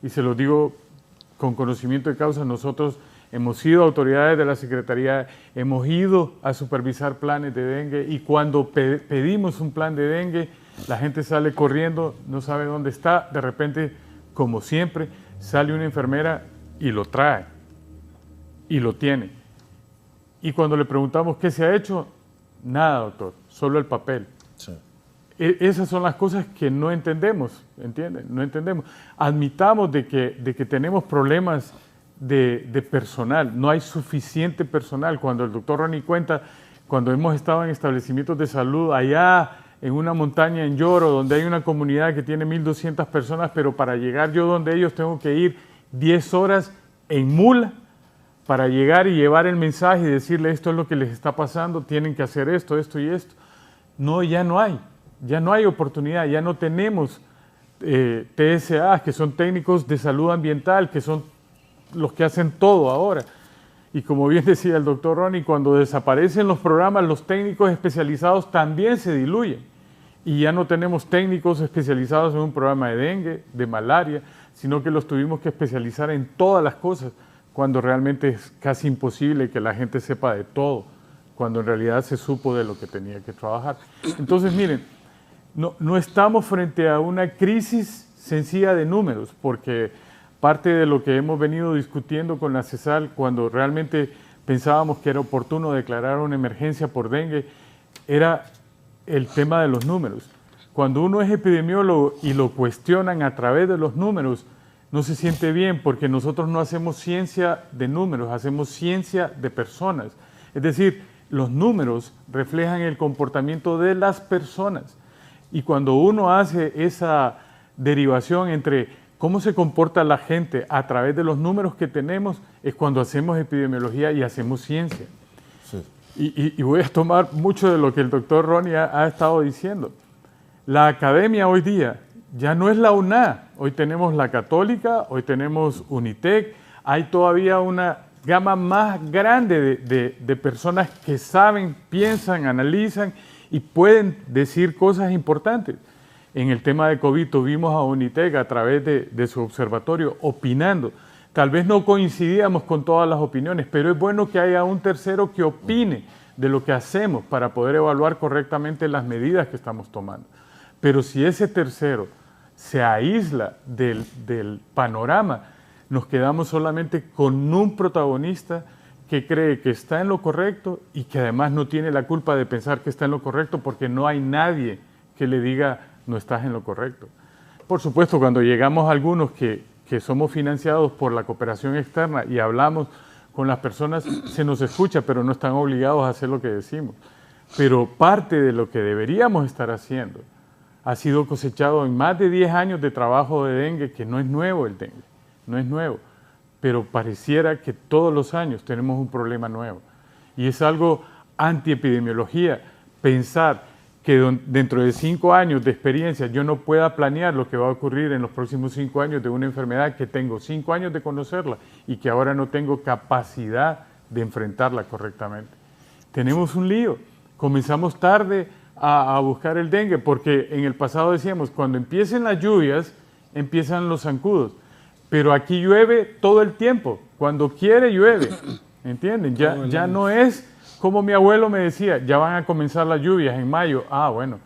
y se los digo con conocimiento de causa. Nosotros hemos sido autoridades de la Secretaría, hemos ido a supervisar planes de dengue, y cuando pedimos un plan de dengue, la gente sale corriendo, no sabe dónde está. De repente, como siempre, sale una enfermera y lo trae y lo tiene. Y cuando le preguntamos qué se ha hecho, Nada, doctor, solo el papel. Sí. Esas son las cosas que no entendemos, ¿entienden? No entendemos. Admitamos de que tenemos problemas de personal, no hay suficiente personal. Cuando el doctor Ronnie cuenta, cuando hemos estado en establecimientos de salud allá en una montaña en Lloro, donde hay una comunidad que tiene 1.200 personas, pero para llegar yo donde ellos tengo que ir 10 horas en mula para llegar y llevar el mensaje y decirle esto es lo que les está pasando, tienen que hacer esto, esto y esto. No, ya no hay oportunidad, ya no tenemos TSA, que son técnicos de salud ambiental, que son los que hacen todo ahora. Y como bien decía el doctor Ronnie, cuando desaparecen los programas, los técnicos especializados también se diluyen. Y ya no tenemos técnicos especializados en un programa de dengue, de malaria, sino que los tuvimos que especializar en todas las cosas, cuando realmente es casi imposible que la gente sepa de todo, cuando en realidad se supo de lo que tenía que trabajar. Entonces, miren, no estamos frente a una crisis sencilla de números, porque parte de lo que hemos venido discutiendo con la CESAL, cuando realmente pensábamos que era oportuno declarar una emergencia por dengue, era el tema de los números. Cuando uno es epidemiólogo y lo cuestionan a través de los números, no se siente bien, porque nosotros no hacemos ciencia de números, hacemos ciencia de personas. Es decir, los números reflejan el comportamiento de las personas. Y cuando uno hace esa derivación entre cómo se comporta la gente a través de los números que tenemos, es cuando hacemos epidemiología y hacemos ciencia. Sí. Y voy a tomar mucho de lo que el doctor Ronnie ha estado diciendo. La academia hoy día ya no es la UNA, hoy tenemos la Católica, hoy tenemos Unitec, hay todavía una gama más grande de personas que saben, piensan, analizan y pueden decir cosas importantes. En el tema de COVID tuvimos a Unitec a través de su observatorio opinando. Tal vez no coincidíamos con todas las opiniones, pero es bueno que haya un tercero que opine de lo que hacemos para poder evaluar correctamente las medidas que estamos tomando. Pero si ese tercero se aísla del panorama, nos quedamos solamente con un protagonista que cree que está en lo correcto y que además no tiene la culpa de pensar que está en lo correcto, porque no hay nadie que le diga no estás en lo correcto. Por supuesto, cuando llegamos a algunos que somos financiados por la cooperación externa y hablamos con las personas, se nos escucha, pero no están obligados a hacer lo que decimos. Pero parte de lo que deberíamos estar haciendo ha sido cosechado en más de 10 años de trabajo de dengue, que no es nuevo el dengue, no es nuevo, pero pareciera que todos los años tenemos un problema nuevo. Y es algo antiepidemiología, pensar que dentro de 5 años de experiencia yo no pueda planear lo que va a ocurrir en los próximos 5 años de una enfermedad que tengo 5 años de conocerla y que ahora no tengo capacidad de enfrentarla correctamente. Tenemos un lío, comenzamos tarde a buscar el dengue, porque en el pasado decíamos, cuando empiecen las lluvias, empiezan los zancudos, pero aquí llueve todo el tiempo, cuando quiere llueve, ¿entienden? Ya no es como mi abuelo me decía, ya van a comenzar las lluvias en mayo. Ah, bueno,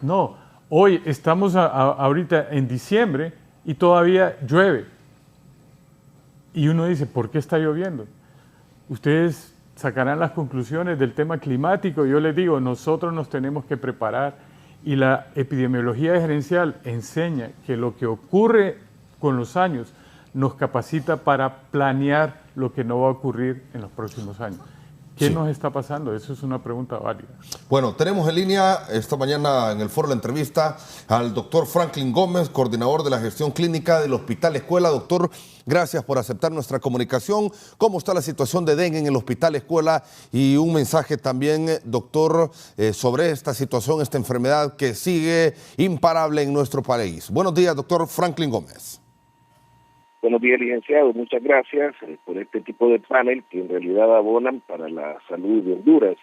no, hoy estamos ahorita en diciembre y todavía llueve. Y uno dice, ¿por qué está lloviendo? Ustedes sacarán las conclusiones del tema climático. Yo les digo, nosotros nos tenemos que preparar, y la epidemiología gerencial enseña que lo que ocurre con los años nos capacita para planear lo que no va a ocurrir en los próximos años. ¿Qué nos está pasando? Eso es una pregunta válida. Bueno, tenemos en línea esta mañana en el foro la entrevista al doctor Franklin Gómez, coordinador de la gestión clínica del Hospital Escuela. Doctor, gracias por aceptar nuestra comunicación. ¿Cómo está la situación de dengue en el Hospital Escuela? Y un mensaje también, doctor, sobre esta situación, esta enfermedad que sigue imparable en nuestro país. Buenos días, doctor Franklin Gómez. Buenos días, licenciado. Muchas gracias por este tipo de panel que en realidad abonan para la salud de Honduras.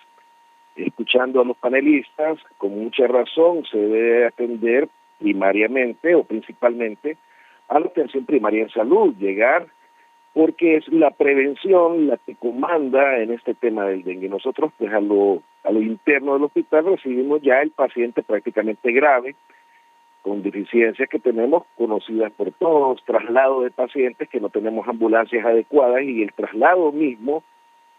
Escuchando a los panelistas, con mucha razón se debe atender primariamente o principalmente a la atención primaria en salud, llegar, porque es la prevención la que comanda en este tema del dengue. Nosotros, pues a lo interno del hospital recibimos ya el paciente prácticamente grave, con deficiencias que tenemos conocidas por todos, traslado de pacientes que no tenemos ambulancias adecuadas, y el traslado mismo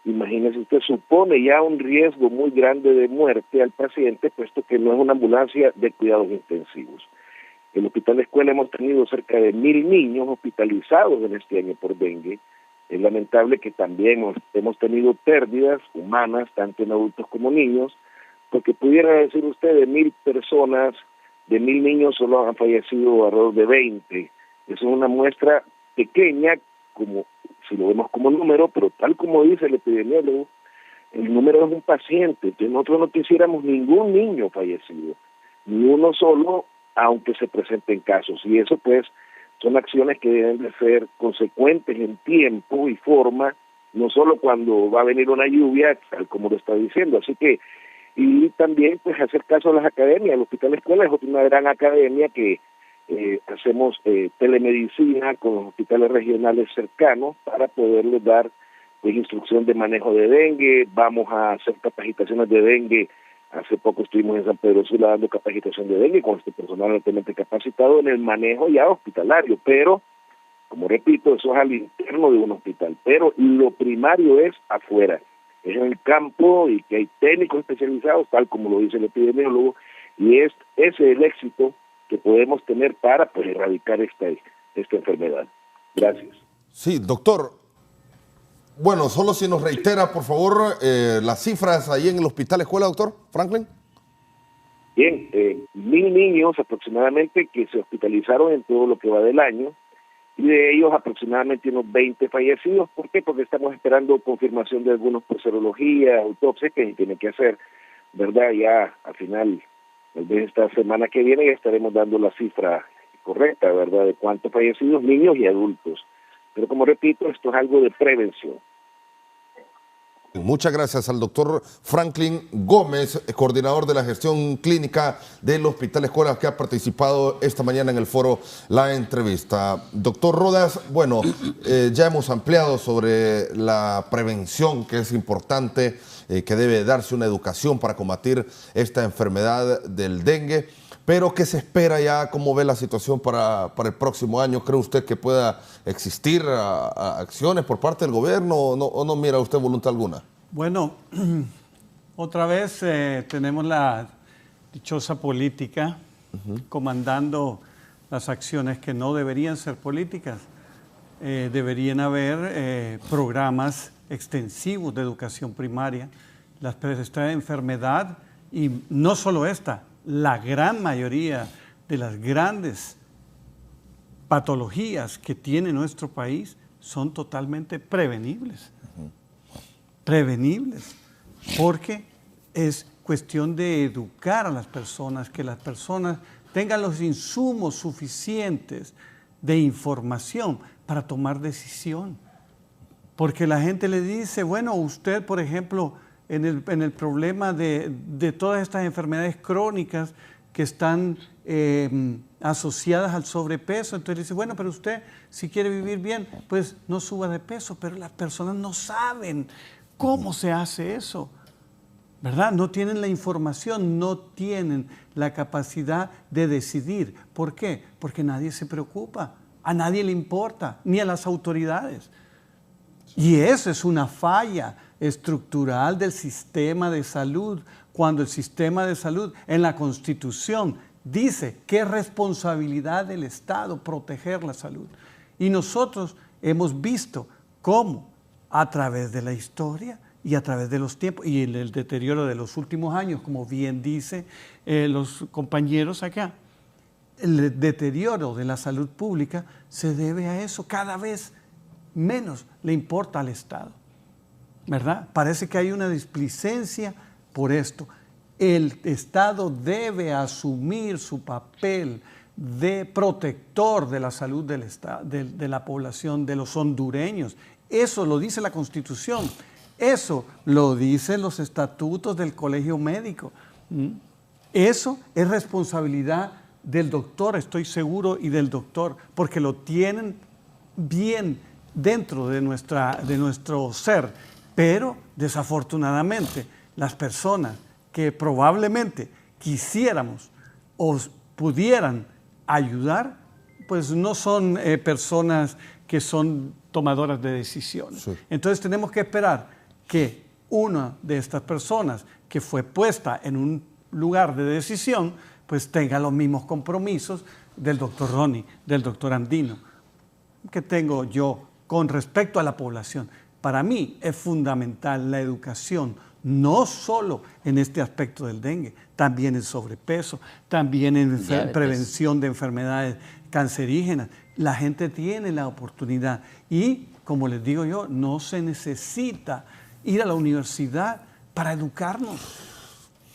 imagínese usted, supone ya un riesgo muy grande de muerte al paciente, puesto que no es una ambulancia de cuidados intensivos. En el Hospital Escuela hemos tenido cerca de 1.000 niños hospitalizados en este año por dengue. Es lamentable que también hemos tenido pérdidas humanas, tanto en adultos como niños, porque pudiera decir usted de 1.000 personas, de 1.000 niños solo han fallecido alrededor de 20. Eso es una muestra pequeña, como si lo vemos como número, pero tal como dice el epidemiólogo, el número es un paciente. Entonces nosotros no quisiéramos ningún niño fallecido, ni uno solo, aunque se presenten casos. Y eso pues son acciones que deben de ser consecuentes en tiempo y forma, no solo cuando va a venir una lluvia, tal como lo está diciendo. Así que, y también pues hacer caso a las academias. El Hospital Escuela es una gran academia que hacemos telemedicina con los hospitales regionales cercanos para poderles dar pues, instrucción de manejo de dengue. Vamos a hacer capacitaciones de dengue. Hace poco estuvimos en San Pedro Sula dando capacitación de dengue con este personal altamente capacitado en el manejo ya hospitalario, pero, como repito, eso es al interno de un hospital, pero lo primario es afuera, es en el campo y que hay técnicos especializados, tal como lo dice el epidemiólogo, y ese es el éxito que podemos tener para pues, erradicar esta enfermedad. Gracias. Sí, doctor. Bueno, solo si nos reitera, por favor, las cifras ahí en el Hospital Escuela, doctor Franklin. Bien, 1.000 niños aproximadamente que se hospitalizaron en todo lo que va del año, y de ellos aproximadamente unos 20 fallecidos. ¿Por qué? Porque estamos esperando confirmación de algunos por serología, autopsia que se tiene que hacer, ¿verdad? Ya al final, tal vez esta semana que viene, ya estaremos dando la cifra correcta, ¿verdad? De cuántos fallecidos, niños y adultos. Pero como repito, esto es algo de prevención. Muchas gracias al doctor Franklin Gómez, coordinador de la gestión clínica del Hospital Escuela, que ha participado esta mañana en el foro La Entrevista. Doctor Rodas, bueno, ya hemos ampliado sobre la prevención, que es importante, que debe darse una educación para combatir esta enfermedad del dengue. Pero ¿qué se espera ya? ¿Cómo ve la situación para el próximo año? ¿Cree usted que pueda existir acciones por parte del gobierno o no mira usted voluntad alguna? Bueno, otra vez tenemos la dichosa política comandando las acciones que no deberían ser políticas. Deberían haber programas extensivos de educación primaria. Esta enfermedad, y no solo esta, la gran mayoría de las grandes patologías que tiene nuestro país son totalmente prevenibles. Prevenibles, porque es cuestión de educar a las personas, que las personas tengan los insumos suficientes de información para tomar decisión. Porque la gente le dice, bueno, usted, por ejemplo, en el problema de todas estas enfermedades crónicas que están asociadas al sobrepeso, entonces dice, bueno, pero usted si quiere vivir bien, pues no suba de peso, pero las personas no saben cómo se hace eso, ¿verdad? No tienen la información, no tienen la capacidad de decidir. ¿Por qué? Porque nadie se preocupa, a nadie le importa, ni a las autoridades. Y eso es una falla estructural del sistema de salud, cuando el sistema de salud en la Constitución dice que es responsabilidad del Estado proteger la salud. Y nosotros hemos visto cómo a través de la historia y a través de los tiempos y el deterioro de los últimos años, como bien dicen los compañeros acá, el deterioro de la salud pública se debe a eso. Cada vez menos le importa al Estado, ¿verdad? Parece que hay una displicencia por esto. El Estado debe asumir su papel de protector de la salud del Estado, de la población, de los hondureños. Eso lo dice la Constitución, eso lo dicen los estatutos del Colegio Médico. Eso es responsabilidad del doctor, estoy seguro, y del doctor, porque lo tienen bien dentro de nuestro ser. Pero, desafortunadamente, las personas que probablemente quisiéramos o pudieran ayudar, pues no son personas que son tomadoras de decisiones. Sí. Entonces tenemos que esperar que una de estas personas que fue puesta en un lugar de decisión, pues tenga los mismos compromisos del doctor Ronnie, del doctor Andino, que tengo yo con respecto a la población. Para mí es fundamental la educación, no solo en este aspecto del dengue, también en sobrepeso, también en prevención de enfermedades cancerígenas. La gente tiene la oportunidad y, como les digo yo, no se necesita ir a la universidad para educarnos,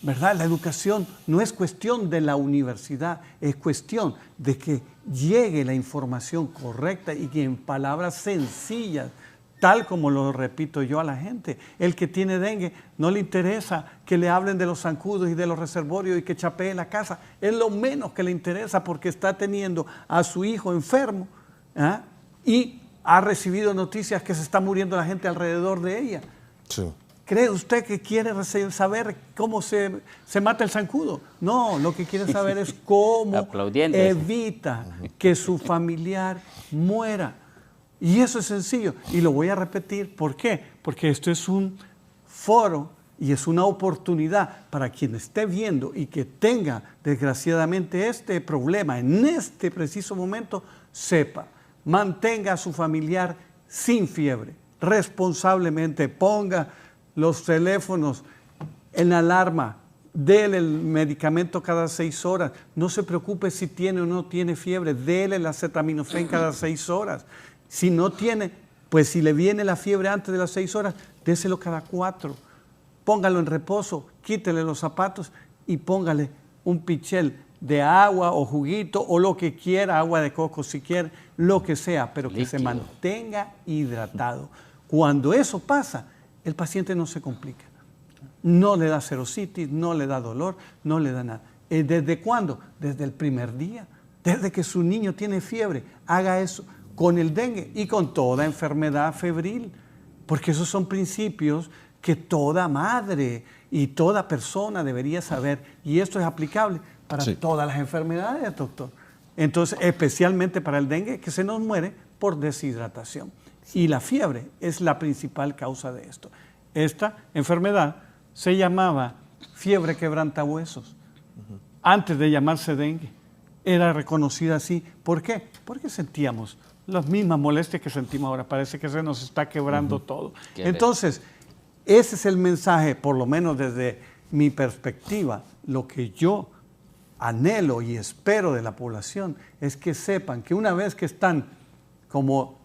¿verdad? La educación no es cuestión de la universidad, es cuestión de que llegue la información correcta y que en palabras sencillas, tal como lo repito yo a la gente. El que tiene dengue no le interesa que le hablen de los zancudos y de los reservorios y que chapee la casa. Es lo menos que le interesa porque está teniendo a su hijo enfermo, ¿ah? Y ha recibido noticias que se está muriendo la gente alrededor de ella. Sí. ¿Cree usted que quiere saber cómo se mata el zancudo? No, lo que quiere saber es cómo evita que su familiar muera. Y eso es sencillo. Y lo voy a repetir. ¿Por qué? Porque esto es un foro y es una oportunidad para quien esté viendo y que tenga desgraciadamente este problema en este preciso momento, sepa, mantenga a su familiar sin fiebre, responsablemente, ponga los teléfonos en alarma, déle el medicamento cada 6 horas, no se preocupe si tiene o no tiene fiebre, déle el acetaminofén cada 6 horas. Si no tiene, pues si le viene la fiebre antes de las 6 horas, déselo cada 4. Póngalo en reposo, quítele los zapatos y póngale un pichel de agua o juguito o lo que quiera, agua de coco si quiere, lo que sea, pero que se mantenga hidratado. Cuando eso pasa, el paciente no se complica. No le da serositis, no le da dolor, no le da nada. ¿Desde cuándo? Desde el primer día. Desde que su niño tiene fiebre, haga eso con el dengue y con toda enfermedad febril, porque esos son principios que toda madre y toda persona debería saber, y esto es aplicable para todas las enfermedades, doctor. Entonces, especialmente para el dengue, que se nos muere por deshidratación. Y la fiebre es la principal causa de esto. Esta enfermedad se llamaba fiebre quebrantahuesos, antes de llamarse dengue. Era reconocida así. ¿Por qué? Porque sentíamos las mismas molestias que sentimos ahora. Parece que se nos está quebrando todo. Entonces, ese es el mensaje, por lo menos desde mi perspectiva. Lo que yo anhelo y espero de la población es que sepan que una vez que están, como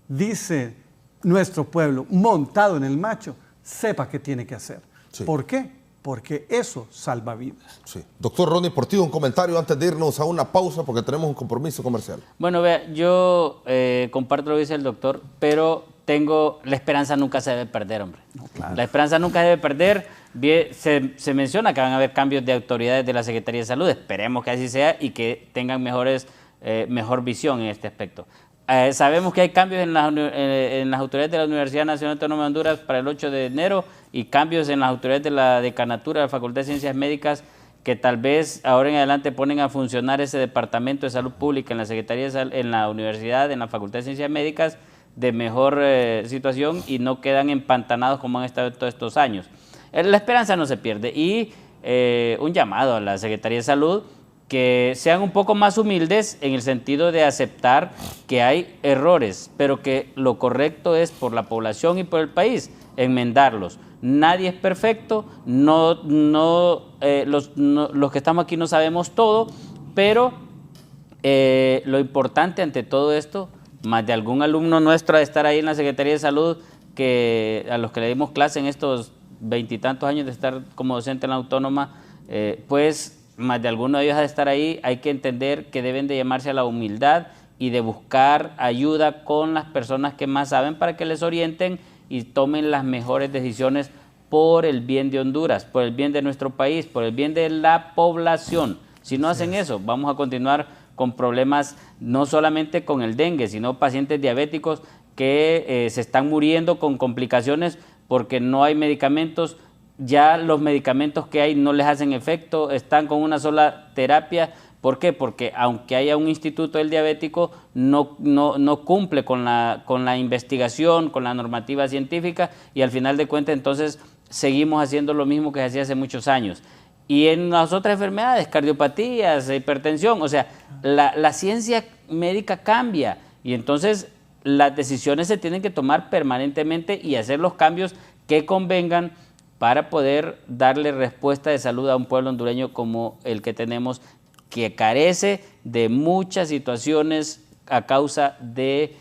dice nuestro pueblo, montado en el macho, sepa qué tiene que hacer. Sí. ¿Por qué? Porque eso salva vidas. Sí. Doctor Ronnie Portillo, un comentario antes de irnos a una pausa porque tenemos un compromiso comercial. Bueno, vea, yo comparto lo que dice el doctor, pero la esperanza nunca se debe perder, hombre. No, claro. La esperanza nunca se debe perder. Se menciona que van a haber cambios de autoridades de la Secretaría de Salud. Esperemos que así sea y que tengan mejor visión en este aspecto. Sabemos que hay cambios en las autoridades de la Universidad Nacional Autónoma de Honduras para el 8 de enero y cambios en las autoridades de la Decanatura de la Facultad de Ciencias Médicas que tal vez ahora en adelante ponen a funcionar ese Departamento de Salud Pública en la Secretaría en la Universidad, en la Facultad de Ciencias Médicas, de mejor situación y no quedan empantanados como han estado todos estos años. La esperanza no se pierde y un llamado a la Secretaría de Salud que sean un poco más humildes en el sentido de aceptar que hay errores, pero que lo correcto es por la población y por el país enmendarlos. Nadie es perfecto, los que estamos aquí no sabemos todo, pero lo importante ante todo esto, más de algún alumno nuestro de estar ahí en la Secretaría de Salud, a los que le dimos clase en estos 20 y tantos años de estar como docente en la Autónoma, pues más de alguno de ellos de estar ahí, hay que entender que deben de llamarse a la humildad y de buscar ayuda con las personas que más saben para que les orienten y tomen las mejores decisiones por el bien de Honduras, por el bien de nuestro país, por el bien de la población. Si no hacen eso, vamos a continuar con problemas no solamente con el dengue, sino pacientes diabéticos que se están muriendo con complicaciones porque no hay medicamentos. Ya los medicamentos que hay no les hacen efecto, están con una sola terapia ¿Por qué? Porque aunque haya un instituto del diabético, no cumple con la investigación, con la normativa científica, y al final de cuentas entonces seguimos haciendo lo mismo que se hacía hace muchos años. Y en las otras enfermedades, cardiopatías, hipertensión, o sea, la ciencia médica cambia, y entonces las decisiones se tienen que tomar permanentemente y hacer los cambios que convengan para poder darle respuesta de salud a un pueblo hondureño como el que tenemos, que carece de muchas situaciones a causa de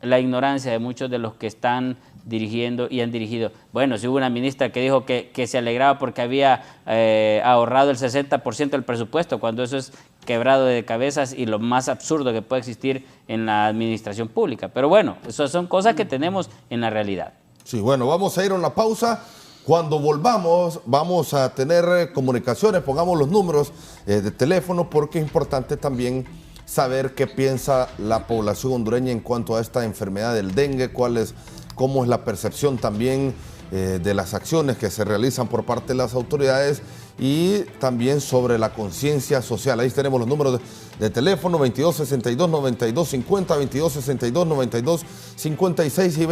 la ignorancia de muchos de los que están dirigiendo y han dirigido. Bueno, si hubo una ministra que dijo que se alegraba porque había ahorrado el 60% del presupuesto, cuando eso es quebrado de cabezas y lo más absurdo que puede existir en la administración pública. Pero bueno, esas son cosas que tenemos en la realidad. Sí, bueno, vamos a ir a una pausa. Cuando volvamos, vamos a tener comunicaciones, pongamos los números de teléfono, porque es importante también saber qué piensa la población hondureña en cuanto a esta enfermedad del dengue, cómo es la percepción también de las acciones que se realizan por parte de las autoridades y también sobre la conciencia social. Ahí tenemos los números de teléfono: 2262-9250, 2262-9256 y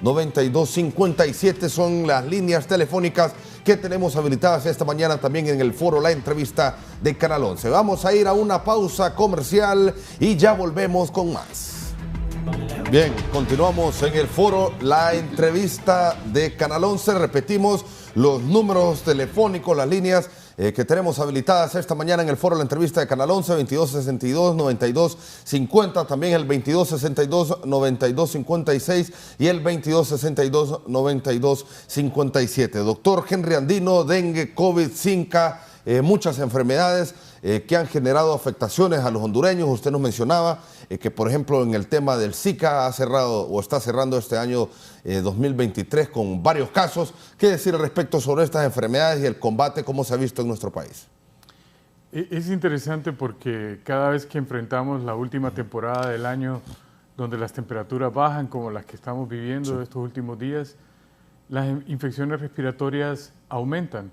2262-9257 son las líneas telefónicas que tenemos habilitadas esta mañana también en el foro La Entrevista de Canal 11. Vamos a ir a una pausa comercial y ya volvemos con más. Bien, continuamos en el foro La Entrevista de Canal 11. Repetimos los números telefónicos, las líneas que tenemos habilitadas esta mañana en el foro La Entrevista de Canal 11: 2262-9250, también el 2262-9256 y el 2262-9257. Doctor Henry Andino, dengue, COVID, Zika, muchas enfermedades que han generado afectaciones a los hondureños. Usted nos mencionaba que, por ejemplo, en el tema del Zika ha cerrado o está cerrando este año 2023 con varios casos. ¿Qué decir al respecto sobre estas enfermedades y el combate, cómo se ha visto en nuestro país? Es interesante porque cada vez que enfrentamos la última temporada del año, donde las temperaturas bajan como las que estamos viviendo estos últimos días, las infecciones respiratorias aumentan,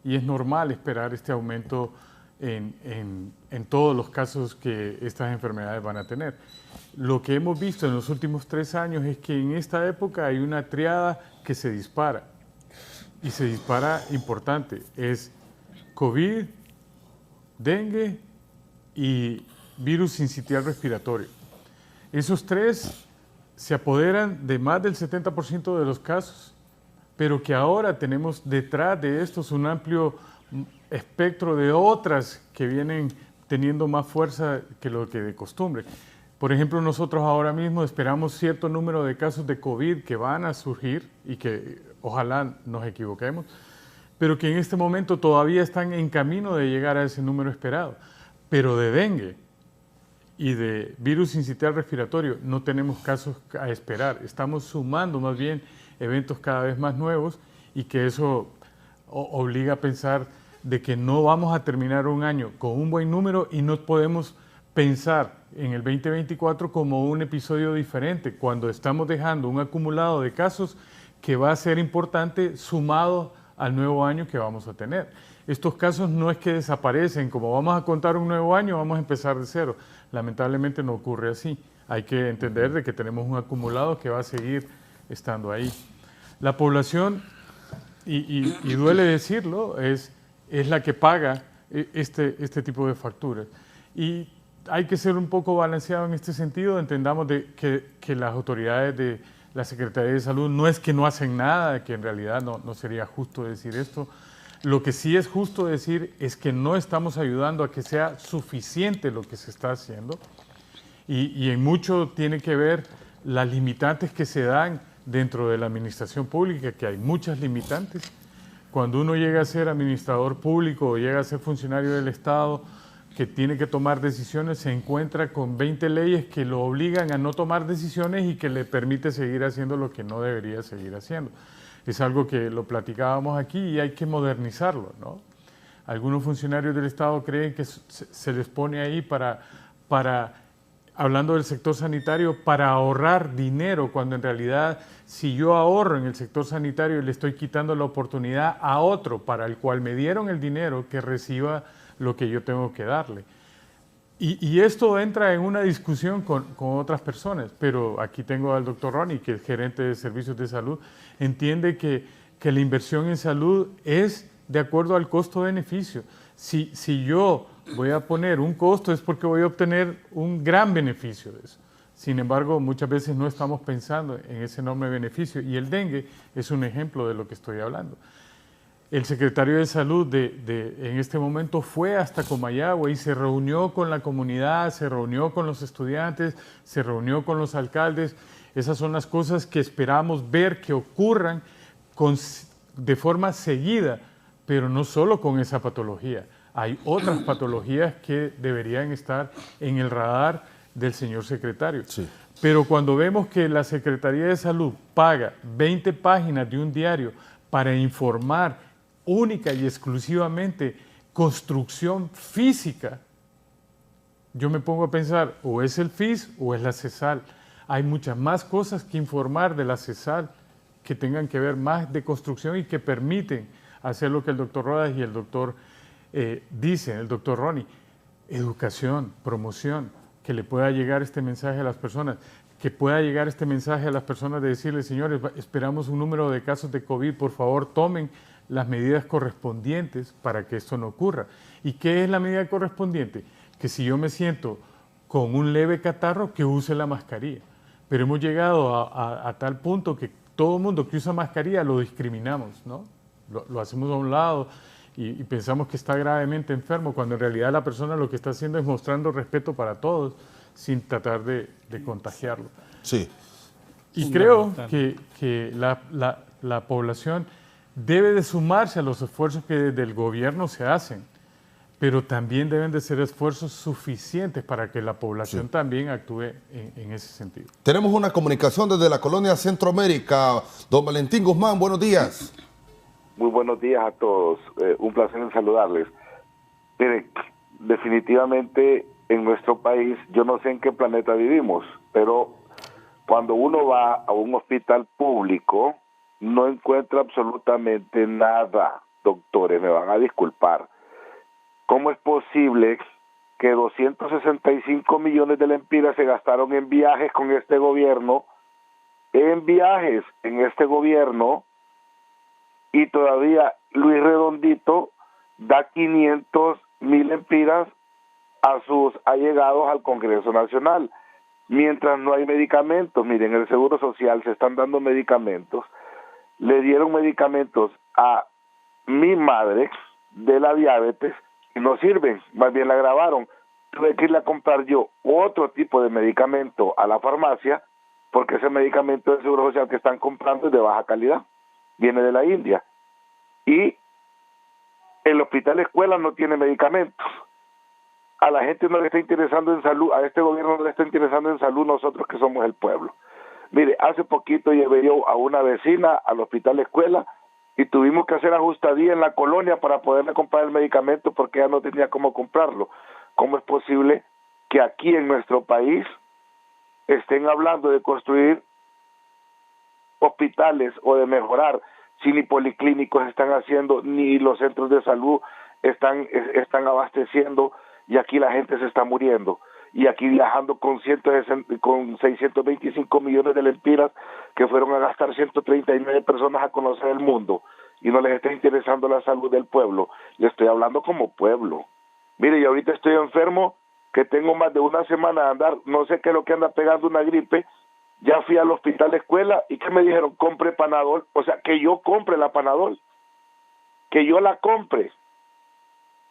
y es normal esperar este aumento en todos los casos que estas enfermedades van a tener. Lo que hemos visto en los últimos 3 años es que en esta época hay una triada que se dispara, y se dispara importante. Es COVID, dengue y virus sincitial respiratorio. Esos 3 se apoderan de más del 70% de los casos, pero que ahora tenemos detrás de estos un amplio espectro de otras que vienen teniendo más fuerza que lo que de costumbre. Por ejemplo, nosotros ahora mismo esperamos cierto número de casos de COVID que van a surgir y que ojalá nos equivoquemos, pero que en este momento todavía están en camino de llegar a ese número esperado. Pero de dengue y de virus sincitial respiratorio no tenemos casos a esperar. Estamos sumando más bien eventos cada vez más nuevos, y que eso obliga a pensar de que no vamos a terminar un año con un buen número, y no podemos pensar en el 2024 como un episodio diferente, cuando estamos dejando un acumulado de casos que va a ser importante sumado al nuevo año que vamos a tener. Estos casos no es que desaparecen, como vamos a contar un nuevo año, vamos a empezar de cero. Lamentablemente no ocurre así. Hay que entender de que tenemos un acumulado que va a seguir estando ahí. La población, y duele decirlo, es la que paga este tipo de facturas. Y hay que ser un poco balanceado en este sentido. Entendamos que las autoridades de la Secretaría de Salud no es que no hacen nada, que en realidad no sería justo decir esto. Lo que sí es justo decir es que no estamos ayudando a que sea suficiente lo que se está haciendo, y en mucho tiene que ver las limitantes que se dan dentro de la administración pública, que hay muchas limitantes. Cuando uno llega a ser administrador público o llega a ser funcionario del Estado que tiene que tomar decisiones, se encuentra con 20 leyes que lo obligan a no tomar decisiones y que le permite seguir haciendo lo que no debería seguir haciendo. Es algo que lo platicábamos aquí y hay que modernizarlo, ¿no? Algunos funcionarios del Estado creen que se les pone ahí hablando del sector sanitario, para ahorrar dinero, cuando en realidad si yo ahorro en el sector sanitario le estoy quitando la oportunidad a otro para el cual me dieron el dinero que reciba lo que yo tengo que darle. Y esto entra en una discusión con otras personas, pero aquí tengo al doctor Ronnie, que es gerente de servicios de salud, entiende que la inversión en salud es de acuerdo al costo-beneficio. Si yo voy a poner un costo es porque voy a obtener un gran beneficio de eso. Sin embargo, muchas veces no estamos pensando en ese enorme beneficio y el dengue es un ejemplo de lo que estoy hablando. El secretario de Salud en este momento fue hasta Comayagua y se reunió con la comunidad, se reunió con los estudiantes, se reunió con los alcaldes. Esas son las cosas que esperamos ver que ocurran de forma seguida, pero no solo con esa patología. Hay otras patologías que deberían estar en el radar del señor secretario. Sí. Pero cuando vemos que la Secretaría de Salud paga 20 páginas de un diario para informar única y exclusivamente construcción física, yo me pongo a pensar, o es el FIS o es la CESAL. Hay muchas más cosas que informar de la CESAL que tengan que ver más de construcción y que permiten hacer lo que el doctor Rodas y el doctor dicen, el doctor Ronnie, educación, promoción, que le pueda llegar este mensaje a las personas, que pueda llegar este mensaje a las personas de decirles, señores, esperamos un número de casos de COVID, por favor tomen las medidas correspondientes para que esto no ocurra. ¿Y qué es la medida correspondiente? Que si yo me siento con un leve catarro, que use la mascarilla. Pero hemos llegado a tal punto que todo el mundo que usa mascarilla lo discriminamos, ¿no? Lo hacemos a un lado y pensamos que está gravemente enfermo, cuando en realidad la persona lo que está haciendo es mostrando respeto para todos sin tratar de contagiarlo. Sí. Y creo que la población debe de sumarse a los esfuerzos que desde el gobierno se hacen, pero también deben de ser esfuerzos suficientes para que la población también actúe en ese sentido. Tenemos una comunicación desde la colonia Centroamérica. Don Valentín Guzmán, buenos días. Muy buenos días a todos. Un placer en saludarles. Mire, definitivamente en nuestro país, yo no sé en qué planeta vivimos, pero cuando uno va a un hospital público, no encuentra absolutamente nada. Doctores, me van a disculpar. ¿Cómo es posible que 265 millones de lempiras se gastaron en viajes con este gobierno, y todavía Luis Redondito da 500,000 lempiras a sus allegados al Congreso Nacional, mientras no hay medicamentos? Miren, el Seguro Social se están dando medicamentos. Le dieron medicamentos a mi madre de la diabetes y no sirven, más bien la agravaron. Tuve que irle a comprar yo otro tipo de medicamento a la farmacia, porque ese medicamento del Seguro Social que están comprando es de baja calidad, viene de la India. Y el hospital escuela no tiene medicamentos. A la gente no le está interesando en salud, a este gobierno no le está interesando en salud, nosotros que somos el pueblo. Mire, hace poquito llevé yo a una vecina al hospital escuela y tuvimos que hacer ajustadía en la colonia para poderle comprar el medicamento porque ella no tenía cómo comprarlo. ¿Cómo es posible que aquí en nuestro país estén hablando de construir hospitales o de mejorar si ni policlínicos están haciendo, ni los centros de salud están abasteciendo, y aquí la gente se está muriendo? Y aquí viajando con 625 millones de lempiras que fueron a gastar 139 personas a conocer el mundo, y no les está interesando la salud del pueblo. Le estoy hablando como pueblo. Mire, y ahorita estoy enfermo, que tengo más de una semana de andar, no sé qué es lo que anda pegando, una gripe. Ya fui al hospital escuela y ¿qué me dijeron? Compre Panadol. O sea, que yo compre la Panadol, que yo la compre.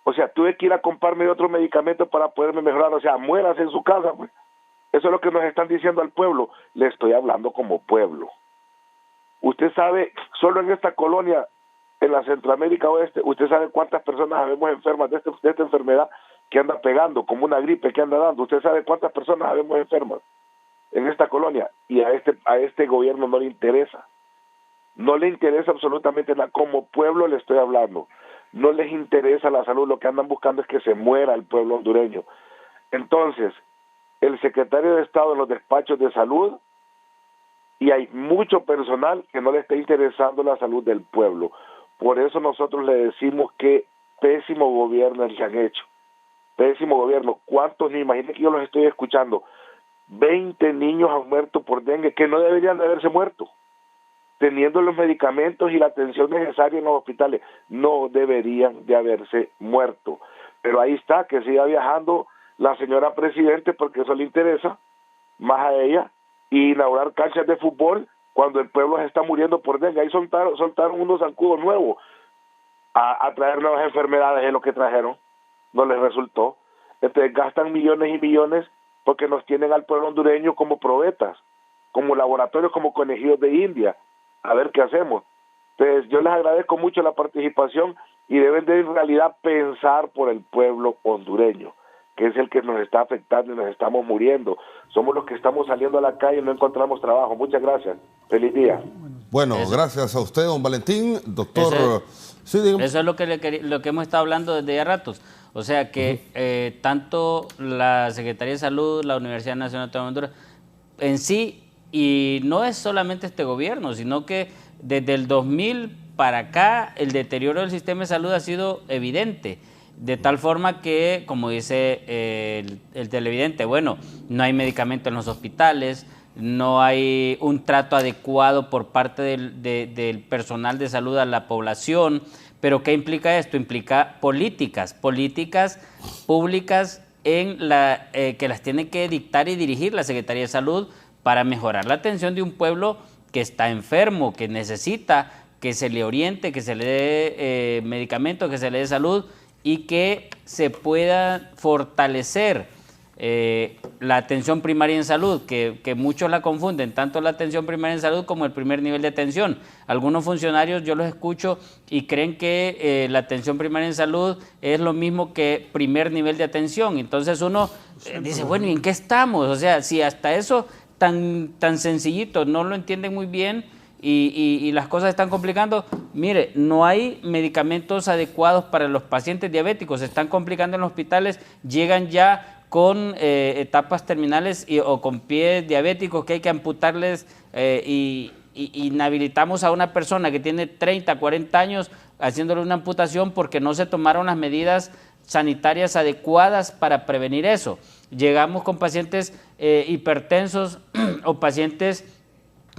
O sea, tuve que ir a comprarme otro medicamento para poderme mejorar. O sea, muérase en su casa, pues. Eso es lo que nos están diciendo al pueblo. Le estoy hablando como pueblo. Usted sabe, solo en esta colonia, en la Centroamérica Oeste, usted sabe cuántas personas habemos enfermas de esta enfermedad que anda pegando, como una gripe que anda dando. Usted sabe cuántas personas habemos enfermas en esta colonia, y a este gobierno no le interesa. No le interesa absolutamente nada. Como pueblo le estoy hablando. No les interesa la salud, lo que andan buscando es que se muera el pueblo hondureño. Entonces, el secretario de Estado en los despachos de salud, y hay mucho personal que no le está interesando la salud del pueblo. Por eso nosotros le decimos que pésimo gobierno el que han hecho. Pésimo gobierno. ¿Cuántos niños? Imagínense que yo los estoy escuchando. 20 niños han muerto por dengue, que no deberían de haberse muerto. Teniendo los medicamentos y la atención necesaria en los hospitales, no deberían de haberse muerto. Pero ahí está, que siga viajando la señora Presidente, porque eso le interesa más a ella, y inaugurar canchas de fútbol cuando el pueblo se está muriendo por dengue. Ahí soltaron unos zancudos nuevos a traer nuevas enfermedades, es lo que trajeron, no les resultó. Entonces gastan millones y millones porque nos tienen al pueblo hondureño como probetas, como laboratorios, como conejillos de India, a ver qué hacemos. Entonces yo les agradezco mucho la participación y deben de en realidad pensar por el pueblo hondureño, que es el que nos está afectando y nos estamos muriendo. Somos los que estamos saliendo a la calle y no encontramos trabajo. Muchas gracias. Feliz día. Bueno, gracias a usted, don Valentín. Doctor... Eso es lo que hemos estado hablando desde ya ratos. O sea que tanto la Secretaría de Salud, la Universidad Nacional de Honduras, en sí, y no es solamente este gobierno, sino que desde el 2000 para acá el deterioro del sistema de salud ha sido evidente. De tal forma que, como dice el televidente, bueno, no hay medicamento en los hospitales, no hay un trato adecuado por parte del personal de salud a la población. Pero ¿qué implica esto? Implica políticas públicas que las tiene que dictar y dirigir la Secretaría de Salud para mejorar la atención de un pueblo que está enfermo, que necesita que se le oriente, que se le dé medicamentos, que se le dé salud y que se pueda fortalecer la atención primaria en salud, que muchos la confunden, tanto la atención primaria en salud como el primer nivel de atención. Algunos funcionarios yo los escucho y creen que la atención primaria en salud es lo mismo que primer nivel de atención. Entonces uno dice, bueno, ¿y en qué estamos? O sea, si hasta eso tan sencillito no lo entienden muy bien y las cosas están complicando. Mire, no hay medicamentos adecuados para los pacientes diabéticos, se están complicando en los hospitales, llegan ya con etapas terminales o con pies diabéticos que hay que amputarles y inhabilitamos a una persona que tiene 30, 40 años haciéndole una amputación porque no se tomaron las medidas sanitarias adecuadas para prevenir eso. Llegamos con pacientes hipertensos o pacientes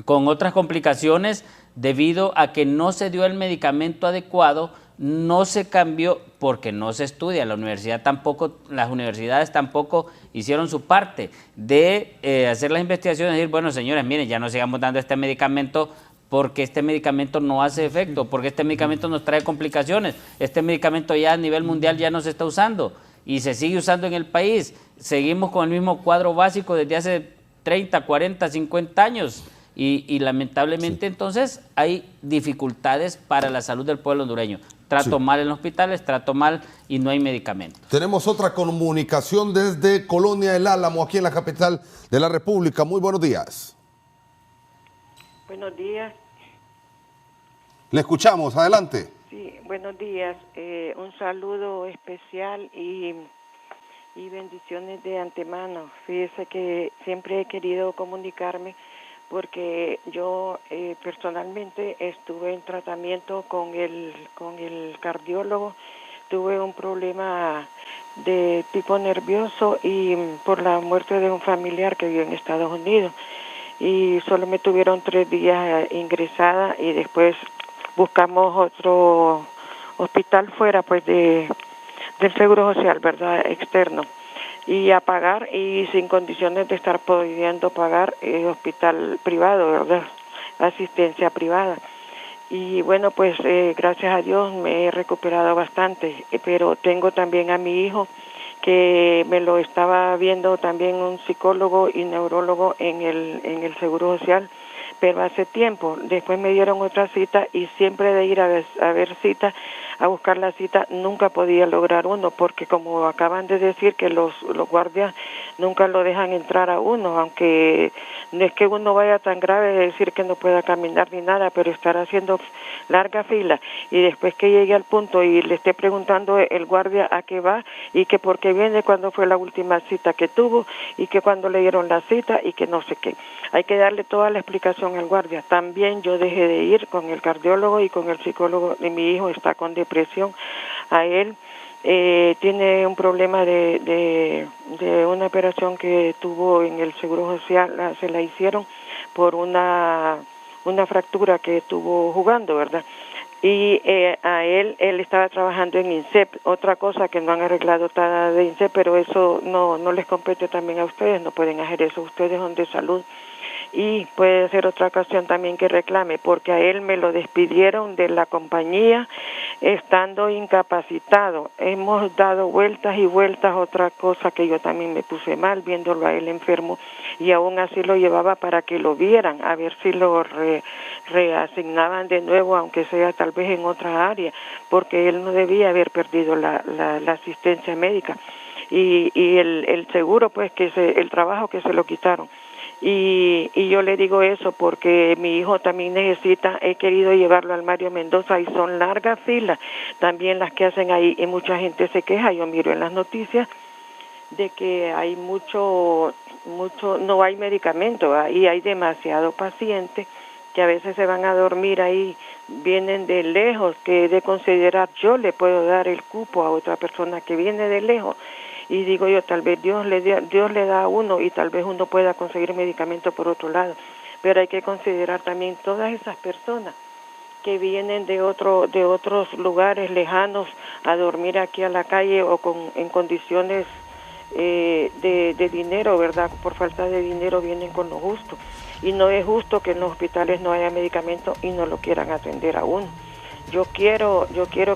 con otras complicaciones debido a que no se dio el medicamento adecuado, no se cambió porque no se estudia. Las universidades tampoco hicieron su parte de hacer las investigaciones y decir, bueno, señores, miren, ya no sigamos dando este medicamento porque este medicamento no hace efecto, porque este medicamento nos trae complicaciones, este medicamento ya a nivel mundial ya no se está usando y se sigue usando en el país. Seguimos con el mismo cuadro básico desde hace 30, 40, 50 años. Y lamentablemente entonces hay dificultades para la salud del pueblo hondureño. Trato mal en los hospitales, trato mal y no hay medicamentos. Tenemos otra comunicación desde Colonia El Álamo, aquí en la capital de la República. Muy buenos días. Buenos días. Le escuchamos, adelante. Sí, buenos días. Un saludo especial y bendiciones de antemano. Fíjese que siempre he querido comunicarme porque yo personalmente estuve en tratamiento con el cardiólogo, tuve un problema de tipo nervioso y por la muerte de un familiar que vive en Estados Unidos y solo me tuvieron 3 días ingresada y después buscamos otro hospital fuera pues del Seguro Social, ¿verdad?, externo. Y a pagar y sin condiciones de estar pudiendo pagar hospital privado, ¿verdad?, asistencia privada. Y bueno, pues gracias a Dios me he recuperado bastante, pero tengo también a mi hijo que me lo estaba viendo también un psicólogo y neurólogo en el Seguro Social, pero hace tiempo. Después me dieron otra cita y siempre de ir a ver cita, a buscar la cita, nunca podía lograr uno, porque como acaban de decir que los guardias nunca lo dejan entrar a uno, aunque no es que uno vaya tan grave de decir que no pueda caminar ni nada, pero estar haciendo larga fila y después que llegue al punto y le esté preguntando el guardia a qué va y que por qué viene, cuándo fue la última cita que tuvo y que cuándo le dieron la cita y que no sé qué. Hay que darle toda la explicación al guardia. También yo dejé de ir con el cardiólogo y con el psicólogo de mi hijo, está con depresión. A él tiene un problema de una operación que tuvo en el Seguro Social, se la hicieron por una fractura que tuvo jugando, ¿verdad? Y a él estaba trabajando en INSEP, otra cosa que no han arreglado nada de INSEP, pero eso no les compete también a ustedes, no pueden hacer eso, ustedes son de salud. Y puede ser otra ocasión también que reclame, porque a él me lo despidieron de la compañía estando incapacitado. Hemos dado vueltas y vueltas, otra cosa que yo también me puse mal viéndolo a él enfermo y aún así lo llevaba para que lo vieran, a ver si lo reasignaban de nuevo, aunque sea tal vez en otra área, porque él no debía haber perdido la asistencia médica y el seguro, pues el trabajo que se lo quitaron. Y yo le digo eso porque mi hijo también necesita, he querido llevarlo al Mario Mendoza y son largas filas también las que hacen ahí y mucha gente se queja. Yo miro en las noticias de que hay mucho, no hay medicamento y hay demasiado pacientes que a veces se van a dormir ahí, vienen de lejos, que de considerar yo le puedo dar el cupo a otra persona que viene de lejos. Y digo yo, tal vez Dios le da a uno y tal vez uno pueda conseguir medicamento por otro lado. Pero hay que considerar también todas esas personas que vienen de otros lugares lejanos a dormir aquí a la calle o en condiciones de dinero, ¿verdad? Por falta de dinero vienen con lo justo. Y no es justo que en los hospitales no haya medicamento y no lo quieran atender a uno. Yo quiero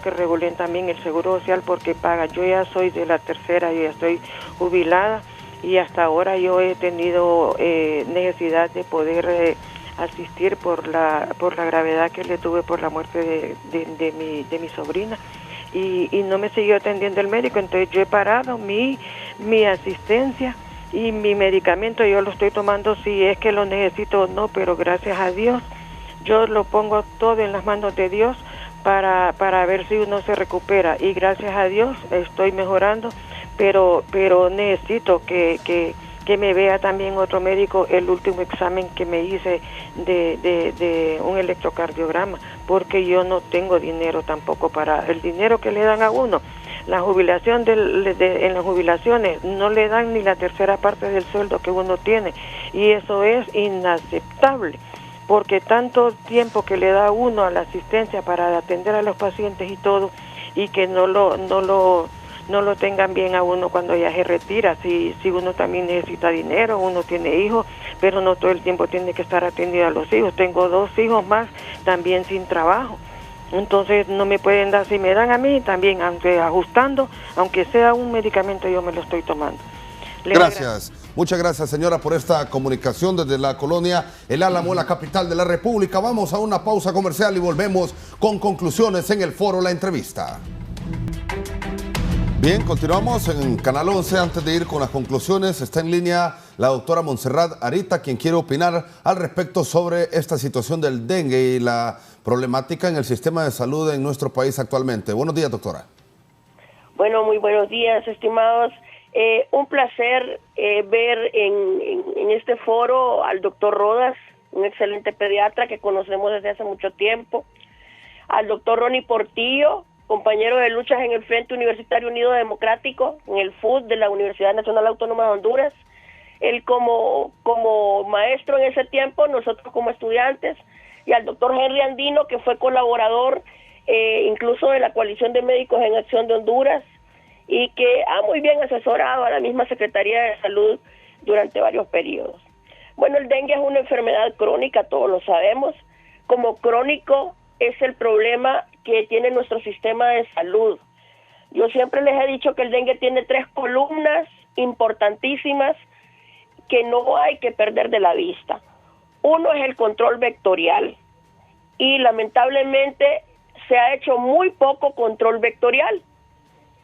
que regulen también el Seguro Social porque paga. Yo ya soy de la tercera, yo ya estoy jubilada y hasta ahora yo he tenido necesidad de poder asistir por la gravedad que le tuve por la muerte de mi sobrina y no me siguió atendiendo el médico, entonces yo he parado mi asistencia y mi medicamento. Yo lo estoy tomando si es que lo necesito o no, pero gracias a Dios yo lo pongo todo en las manos de Dios para ver si uno se recupera y gracias a Dios estoy mejorando, pero necesito que me vea también otro médico el último examen que me hice de un electrocardiograma, porque yo no tengo dinero tampoco para el dinero que le dan a uno. La jubilación en las jubilaciones no le dan ni la tercera parte del sueldo que uno tiene y eso es inaceptable. Porque tanto tiempo que le da uno a la asistencia para atender a los pacientes y todo, y que no lo tengan bien a uno cuando ya se retira. Si uno también necesita dinero, uno tiene hijos, pero no todo el tiempo tiene que estar atendiendo a los hijos. Tengo 2 hijos más también sin trabajo. Entonces no me pueden dar, si me dan a mí también, aunque ajustando, aunque sea un medicamento, yo me lo estoy tomando. Gracias. Muchas gracias, señora, por esta comunicación desde la colonia El Álamo, la capital de la República. Vamos a una pausa comercial y volvemos con conclusiones en el foro La Entrevista. Bien, continuamos en Canal 11. Antes de ir con las conclusiones, está en línea la doctora Montserrat Arita, quien quiere opinar al respecto sobre esta situación del dengue y la problemática en el sistema de salud en nuestro país actualmente. Buenos días, doctora. Bueno, muy buenos días, estimados. Un placer ver en este foro al doctor Rodas, un excelente pediatra que conocemos desde hace mucho tiempo, al doctor Ronnie Portillo, compañero de luchas en el Frente Universitario Unido Democrático, en el FUD de la Universidad Nacional Autónoma de Honduras, él como maestro en ese tiempo, nosotros como estudiantes, y al doctor Henry Andino, que fue colaborador incluso de la Coalición de Médicos en Acción de Honduras, y que ha muy bien asesorado a la misma Secretaría de Salud durante varios periodos. Bueno, el dengue es una enfermedad crónica, todos lo sabemos. Como crónico es el problema que tiene nuestro sistema de salud. Yo siempre les he dicho que el dengue tiene 3 columnas importantísimas que no hay que perder de la vista. Uno es el control vectorial y lamentablemente se ha hecho muy poco control vectorial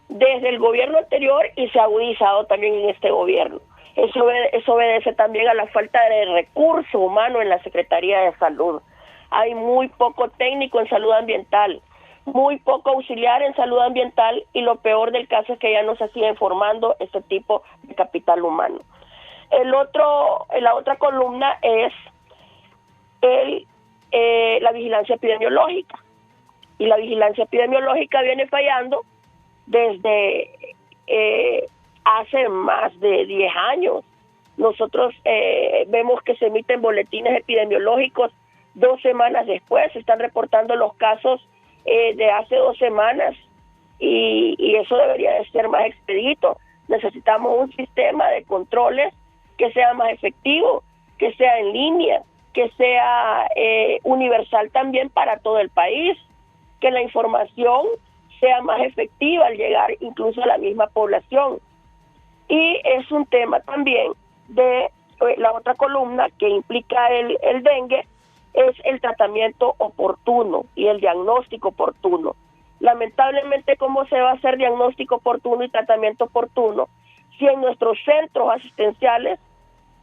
desde el gobierno anterior y se ha agudizado también en este gobierno. Eso obedece también a la falta de recurso humano en la Secretaría de Salud. Hay muy poco técnico en salud ambiental, muy poco auxiliar en salud ambiental, y lo peor del caso es que ya no se sigue formando este tipo de capital humano. La otra columna es la vigilancia epidemiológica. Y la vigilancia epidemiológica viene fallando desde hace más de 10 años. Nosotros vemos que se emiten boletines epidemiológicos 2 semanas después. Se están reportando los casos de hace 2 semanas y eso debería de ser más expedito. Necesitamos un sistema de controles que sea más efectivo, que sea en línea, que sea universal también para todo el país, que la información sea más efectiva al llegar incluso a la misma población. Y es un tema también de la otra columna que implica el dengue, es el tratamiento oportuno y el diagnóstico oportuno. Lamentablemente, ¿cómo se va a hacer diagnóstico oportuno y tratamiento oportuno si en nuestros centros asistenciales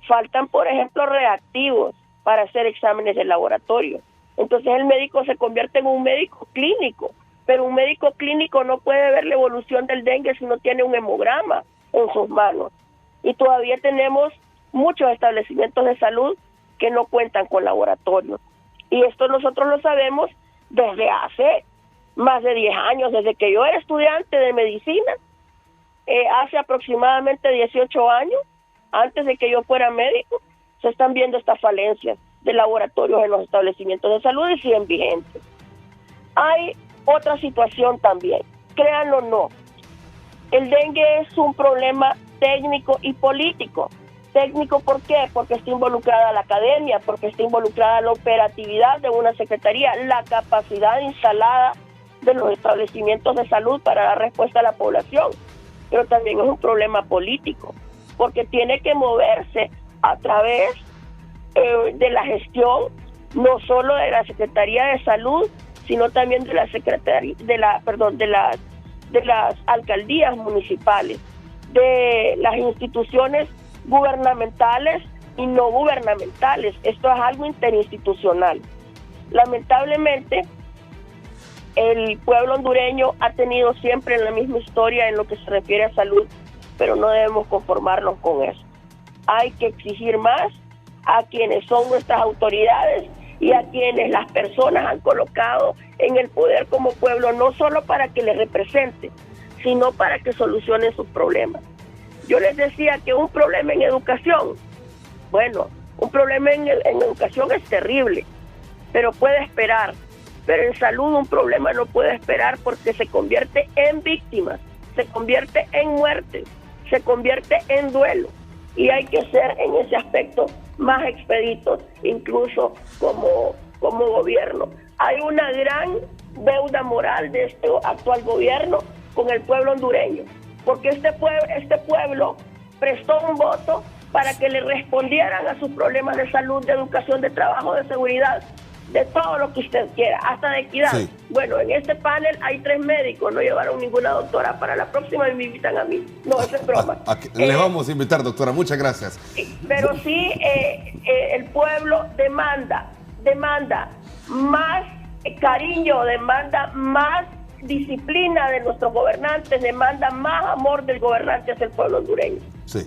faltan, por ejemplo, reactivos para hacer exámenes de laboratorio? Entonces el médico se convierte en un médico clínico, pero un médico clínico no puede ver la evolución del dengue si no tiene un hemograma en sus manos. Y todavía tenemos muchos establecimientos de salud que no cuentan con laboratorios. Y esto nosotros lo sabemos desde hace más de 10 años, desde que yo era estudiante de medicina, hace aproximadamente 18 años, antes de que yo fuera médico, se están viendo estas falencias de laboratorios en los establecimientos de salud y siguen vigentes. Hay otra situación también, créanlo o no, el dengue es un problema técnico y político. Técnico, ¿por qué? Porque está involucrada la academia, porque está involucrada la operatividad de una secretaría, la capacidad instalada de los establecimientos de salud para dar respuesta a la población. Pero también es un problema político, porque tiene que moverse a través de la gestión, no solo de la Secretaría de Salud, sino también de la de las alcaldías municipales, de las instituciones gubernamentales y no gubernamentales. Esto es algo interinstitucional. Lamentablemente, el pueblo hondureño ha tenido siempre la misma historia en lo que se refiere a salud, pero no debemos conformarnos con eso. Hay que exigir más a quienes son nuestras autoridades y a quienes las personas han colocado en el poder como pueblo, no solo para que les represente, sino para que solucionen sus problemas. Yo les decía que un problema en educación, bueno, un problema en educación es terrible, pero puede esperar. Pero en salud un problema no puede esperar porque se convierte en víctimas, se convierte en muertes, se convierte en duelo. Y hay que ser en ese aspecto más expeditos, incluso como gobierno. Hay una gran deuda moral de este actual gobierno con el pueblo hondureño, porque este pueblo prestó un voto para que le respondieran a sus problemas de salud, de educación, de trabajo, de seguridad, de todo lo que usted quiera, hasta de equidad. Sí. Bueno, en este panel hay 3 médicos, no llevaron ninguna doctora. Para la próxima me invitan a mí. No, eso es broma. Les vamos a invitar, doctora, muchas gracias. Sí, pero sí, el pueblo demanda más cariño, demanda más disciplina de nuestros gobernantes, demanda más amor del gobernante hacia el pueblo hondureño. Sí.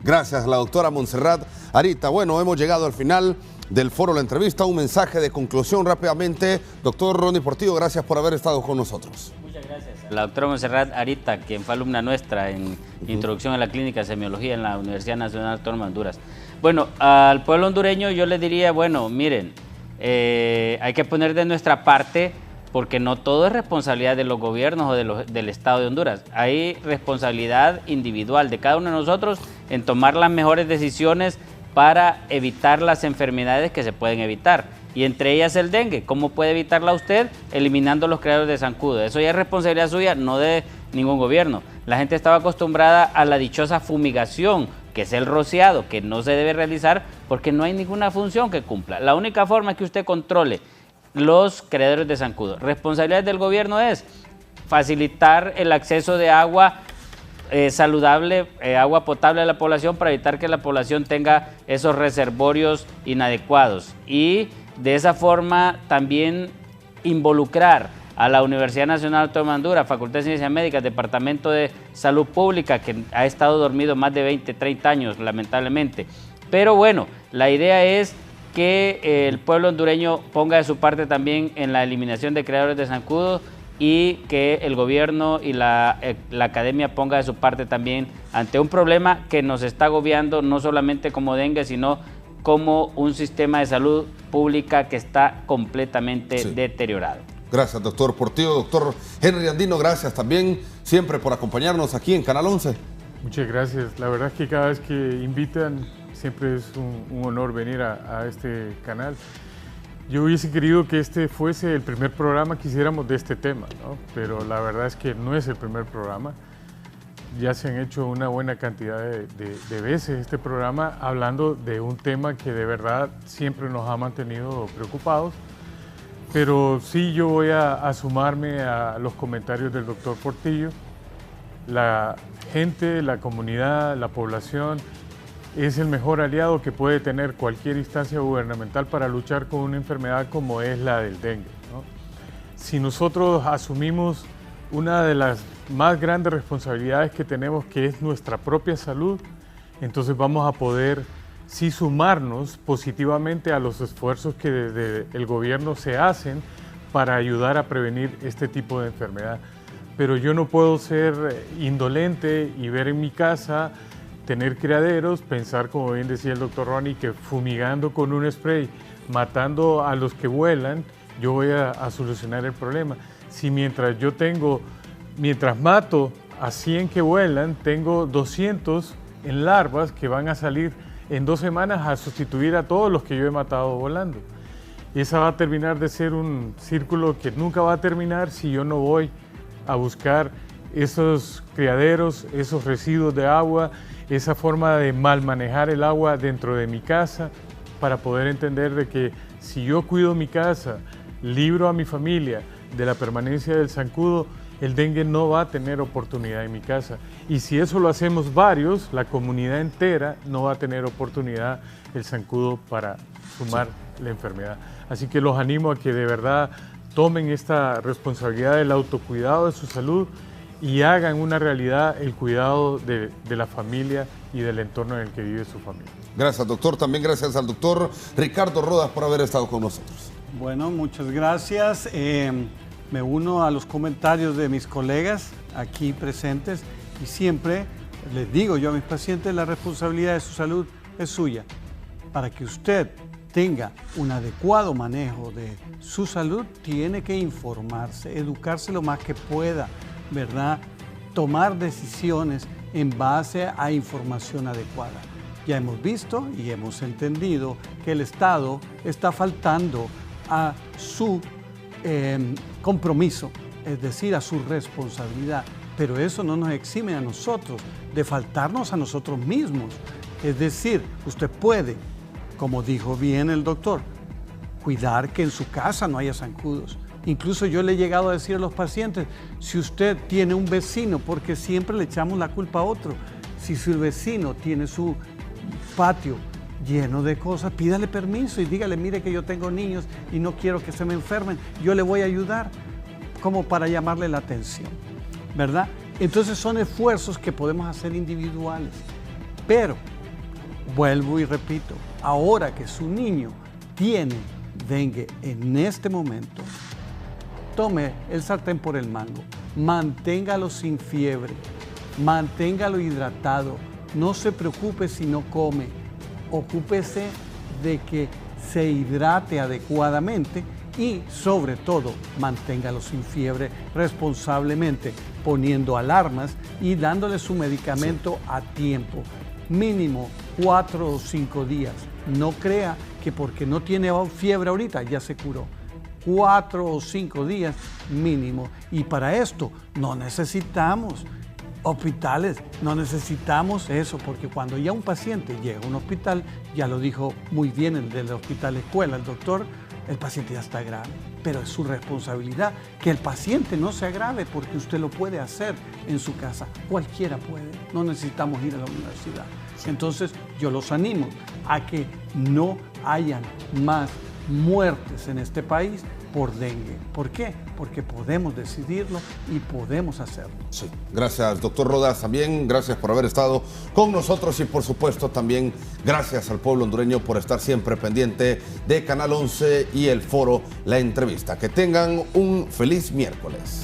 Gracias, la doctora Montserrat Arita. Bueno, hemos llegado al final del foro La Entrevista. Un mensaje de conclusión rápidamente. Doctor Ronnie Portillo, gracias por haber estado con nosotros. Muchas gracias. La doctora Montserrat Arita, quien fue alumna nuestra en Introducción a la Clínica de Semiología en la Universidad Nacional Autónoma de Honduras. Bueno, al pueblo hondureño yo les diría, bueno, miren, hay que poner de nuestra parte, porque no todo es responsabilidad de los gobiernos o del Estado de Honduras. Hay responsabilidad individual de cada uno de nosotros en tomar las mejores decisiones para evitar las enfermedades que se pueden evitar, y entre ellas el dengue. ¿Cómo puede evitarla usted? Eliminando los criaderos de zancudo. Eso ya es responsabilidad suya, no de ningún gobierno. La gente estaba acostumbrada a la dichosa fumigación, que es el rociado, que no se debe realizar porque no hay ninguna función que cumpla. La única forma es que usted controle los criaderos de zancudo. Responsabilidad del gobierno es facilitar el acceso de agua saludable, agua potable a la población para evitar que la población tenga esos reservorios inadecuados. Y de esa forma también involucrar a la Universidad Nacional Autónoma de Honduras, Facultad de Ciencias Médicas, Departamento de Salud Pública, que ha estado dormido más de 20, 30 años, lamentablemente. Pero bueno, la idea es que el pueblo hondureño ponga de su parte también en la eliminación de criadores de zancudos y que el gobierno y la academia ponga de su parte también ante un problema que nos está agobiando no solamente como dengue, sino como un sistema de salud pública que está completamente deteriorado. Gracias, doctor Portillo. Doctor Henry Andino, gracias también siempre por acompañarnos aquí en Canal 11. Muchas gracias. La verdad es que cada vez que invitan siempre es un honor venir a este canal. Yo hubiese querido que este fuese el primer programa que hiciéramos de este tema, ¿no? Pero la verdad es que no es el primer programa. Ya se han hecho una buena cantidad de veces este programa hablando de un tema que de verdad siempre nos ha mantenido preocupados. Pero sí, yo voy a sumarme a los comentarios del doctor Portillo. La gente, la comunidad, la población es el mejor aliado que puede tener cualquier instancia gubernamental para luchar con una enfermedad como es la del dengue, ¿no? Si nosotros asumimos una de las más grandes responsabilidades que tenemos, que es nuestra propia salud, entonces vamos a poder sí sumarnos positivamente a los esfuerzos que desde el gobierno se hacen para ayudar a prevenir este tipo de enfermedad. Pero yo no puedo ser indolente y ver en mi casa tener criaderos, pensar, como bien decía el doctor Ronnie, que fumigando con un spray, matando a los que vuelan, yo voy a solucionar el problema. Si mientras mato a 100 que vuelan, tengo 200 en larvas que van a salir en 2 semanas a sustituir a todos los que yo he matado volando. Y esa va a terminar de ser un círculo que nunca va a terminar si yo no voy a buscar esos criaderos, esos residuos de agua, esa forma de mal manejar el agua dentro de mi casa, para poder entender de que si yo cuido mi casa, libro a mi familia de la permanencia del zancudo, el dengue no va a tener oportunidad en mi casa. Y si eso lo hacemos varios, la comunidad entera no va a tener oportunidad el zancudo para sumar la enfermedad. Así que los animo a que de verdad tomen esta responsabilidad del autocuidado de su salud y hagan una realidad el cuidado de la familia y del entorno en el que vive su familia. Gracias, doctor. También gracias al doctor Ricardo Rodas por haber estado con nosotros. Bueno, muchas gracias. Me uno a los comentarios de mis colegas aquí presentes y siempre les digo yo a mis pacientes, la responsabilidad de su salud es suya. Para que usted tenga un adecuado manejo de su salud, tiene que informarse, educarse lo más que pueda, ¿verdad? Tomar decisiones en base a información adecuada. Ya hemos visto y hemos entendido que el Estado está faltando a su compromiso, es decir, a su responsabilidad, pero eso no nos exime a nosotros de faltarnos a nosotros mismos. Es decir, usted puede, como dijo bien el doctor, cuidar que en su casa no haya zancudos. Incluso yo le he llegado a decir a los pacientes, si usted tiene un vecino, porque siempre le echamos la culpa a otro, si su vecino tiene su patio lleno de cosas, pídale permiso y dígale, mire que yo tengo niños y no quiero que se me enfermen, yo le voy a ayudar, como para llamarle la atención, ¿verdad? Entonces son esfuerzos que podemos hacer individuales, pero vuelvo y repito, ahora que su niño tiene dengue en este momento, tome el sartén por el mango, manténgalo sin fiebre, manténgalo hidratado, no se preocupe si no come, ocúpese de que se hidrate adecuadamente y sobre todo manténgalo sin fiebre responsablemente, poniendo alarmas y dándole su medicamento a tiempo, mínimo 4 o 5 días. No crea que porque no tiene fiebre ahorita ya se curó. 4 o 5 días mínimo. Y para esto no necesitamos hospitales, no necesitamos eso, porque cuando ya un paciente llega a un hospital, ya lo dijo muy bien el del hospital escuela, el doctor, el paciente ya está grave. pero es su responsabilidad que el paciente no se agrave, porque usted lo puede hacer en su casa. Cualquiera puede, no necesitamos ir a la universidad. Entonces yo los animo a que no hayan más muertes en este país por dengue. ¿Por qué? Porque podemos decidirlo y podemos hacerlo. Sí. Gracias, doctor Rodas. También gracias por haber estado con nosotros y, por supuesto, también gracias al pueblo hondureño por estar siempre pendiente de Canal 11 y el foro La Entrevista. Que tengan un feliz miércoles.